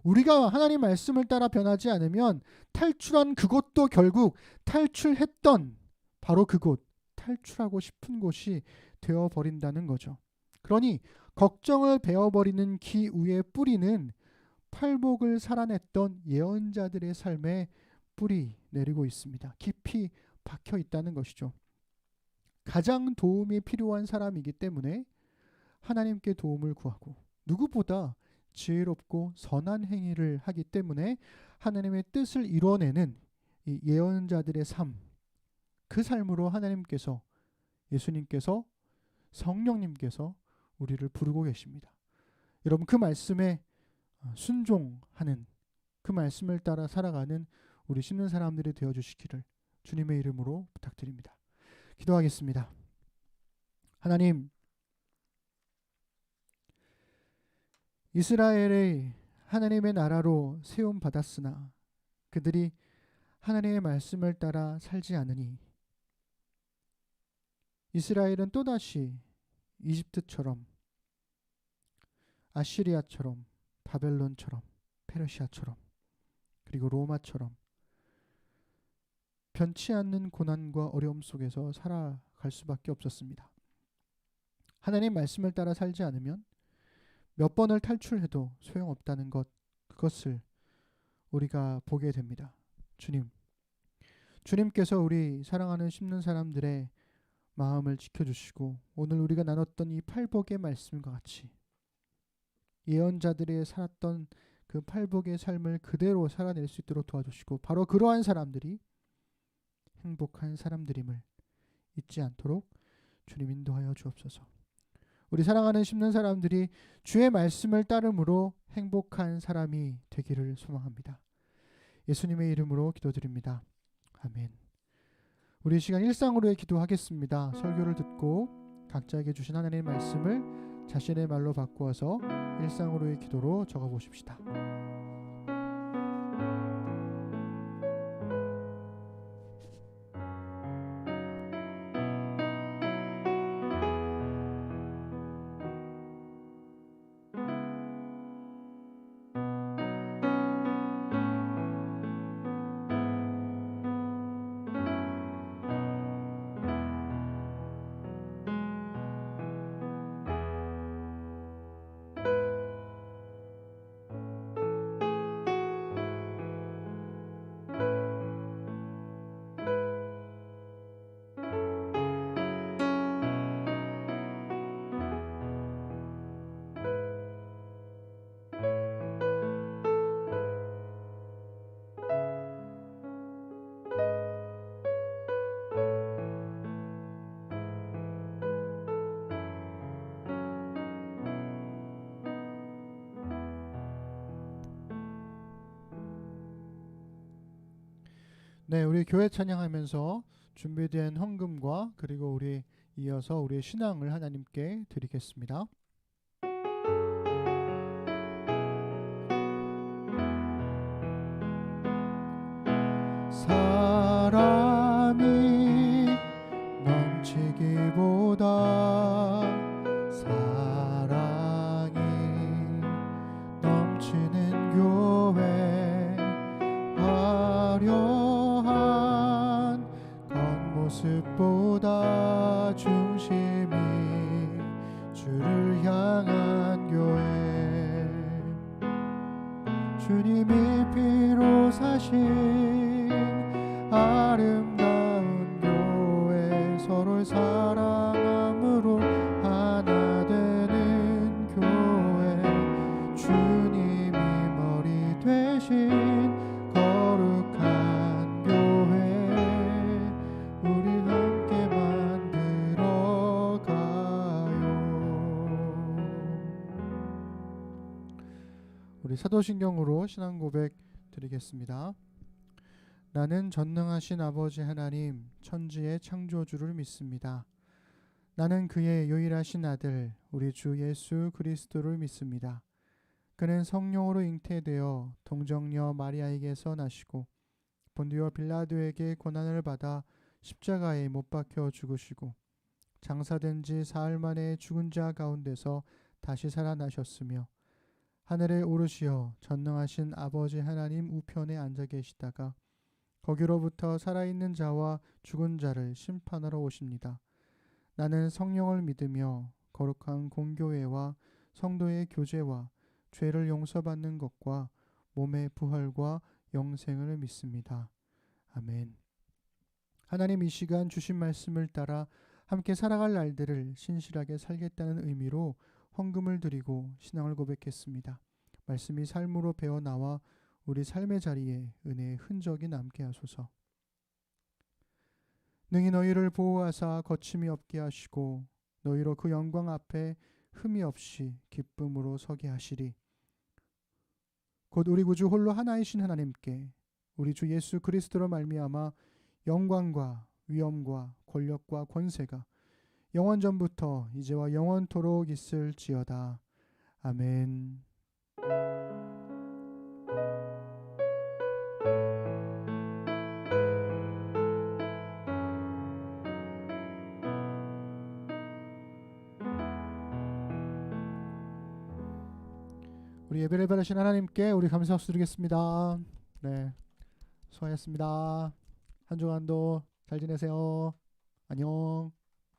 우리가 하나님 말씀을 따라 변하지 않으면 탈출한 그곳도 결국 탈출했던 바로 그곳, 탈출하고 싶은 곳이 되어버린다는 거죠. 그러니 걱정을 베어버리는 기우의 뿌리는 팔복을 살아냈던 예언자들의 삶에 뿌리 내리고 있습니다. 깊이 박혀 있다는 것이죠. 가장 도움이 필요한 사람이기 때문에 하나님께 도움을 구하고 누구보다 지혜롭고 선한 행위를 하기 때문에 하나님의 뜻을 이뤄내는 이 예언자들의 삶, 그 삶으로 하나님께서, 예수님께서, 성령님께서 우리를 부르고 계십니다. 여러분, 그 말씀에 순종하는, 그 말씀을 따라 살아가는 우리 심는 사람들이 되어주시기를 주님의 이름으로 부탁드립니다. 기도하겠습니다. 하나님, 이스라엘의 하나님의 나라로 세움 받았으나 그들이 하나님의 말씀을 따라 살지 않으니 이스라엘은 또다시 이집트처럼, 아시리아처럼, 바벨론처럼, 페르시아처럼, 그리고 로마처럼 변치 않는 고난과 어려움 속에서 살아갈 수밖에 없었습니다. 하나님 말씀을 따라 살지 않으면 몇 번을 탈출해도 소용없다는 것, 그것을 우리가 보게 됩니다. 주님께서 우리 사랑하는 심는 사람들의 마음을 지켜주시고 오늘 우리가 나눴던 이 팔복의 말씀과 같이 예언자들이 살았던 그 팔복의 삶을 그대로 살아낼 수 있도록 도와주시고 바로 그러한 사람들이 행복한 사람들임을 잊지 않도록 주님 인도하여 주옵소서. 우리 사랑하는 심는 사람들이 주의 말씀을 따름으로 행복한 사람이 되기를 소망합니다. 예수님의 이름으로 기도드립니다. 아멘. 우리 시간 일상으로의 기도하겠습니다. 설교를 듣고 각자에게 주신 하나님의 말씀을 자신의 말로 바꾸어서 일상으로의 기도로 적어보십시다. 네, 우리 교회 찬양하면서 준비된 헌금과 그리고 우리 이어서 우리의 신앙을 하나님께 드리겠습니다. 사람이 넘치기보다 사랑이 넘치는 교회, 화려한 겉모습보다 중심이 주님이 피로 사신 아름다운 교회, 서로를 사랑함으로 하나 되는 교회, 주님이 머리 되신 거룩한 교회, 우리 함께 만들어 가요. 우리 사도신경으로 신앙 고백 드리겠습니다. 나는 전능하신 아버지 하나님, 천지의 창조주를 믿습니다. 나는 그의 유일하신 아들, 우리 주 예수 그리스도를 믿습니다. 그는 성령으로 잉태되어 동정녀 마리아에게서 나시고 본디오 빌라도에게 고난을 받아 십자가에 못 박혀 죽으시고 장사된 지 사흘 만에 죽은 자 가운데서 다시 살아나셨으며 하늘에 오르시어 전능하신 아버지 하나님 우편에 앉아 계시다가 거기로부터 살아있는 자와 죽은 자를 심판하러 오십니다. 나는 성령을 믿으며 거룩한 공교회와 성도의 교제와 죄를 용서받는 것과 몸의 부활과 영생을 믿습니다. 아멘. 하나님, 이 시간 주신 말씀을 따라 함께 살아갈 날들을 신실하게 살겠다는 의미로 헌금을 드리고 신앙을 고백했습니다. 말씀이 삶으로 배어나와 우리 삶의 자리에 은혜의 흔적이 남게 하소서. 능히 너희를 보호하사 거침이 없게 하시고 너희로 그 영광 앞에 흠이 없이 기쁨으로 서게 하시리. 곧 우리 구주 홀로 하나이신 하나님께 우리 주 예수 그리스도로 말미암아 영광과 위엄과 권력과 권세가 영원전부터 이제와 영원토록 있을지어다. 아멘. 우리 예배를 받으신 하나님께 우리 감사 박수 드리겠습니다. 네, 수고하셨습니다. 한 주간도 잘 지내세요. 안녕.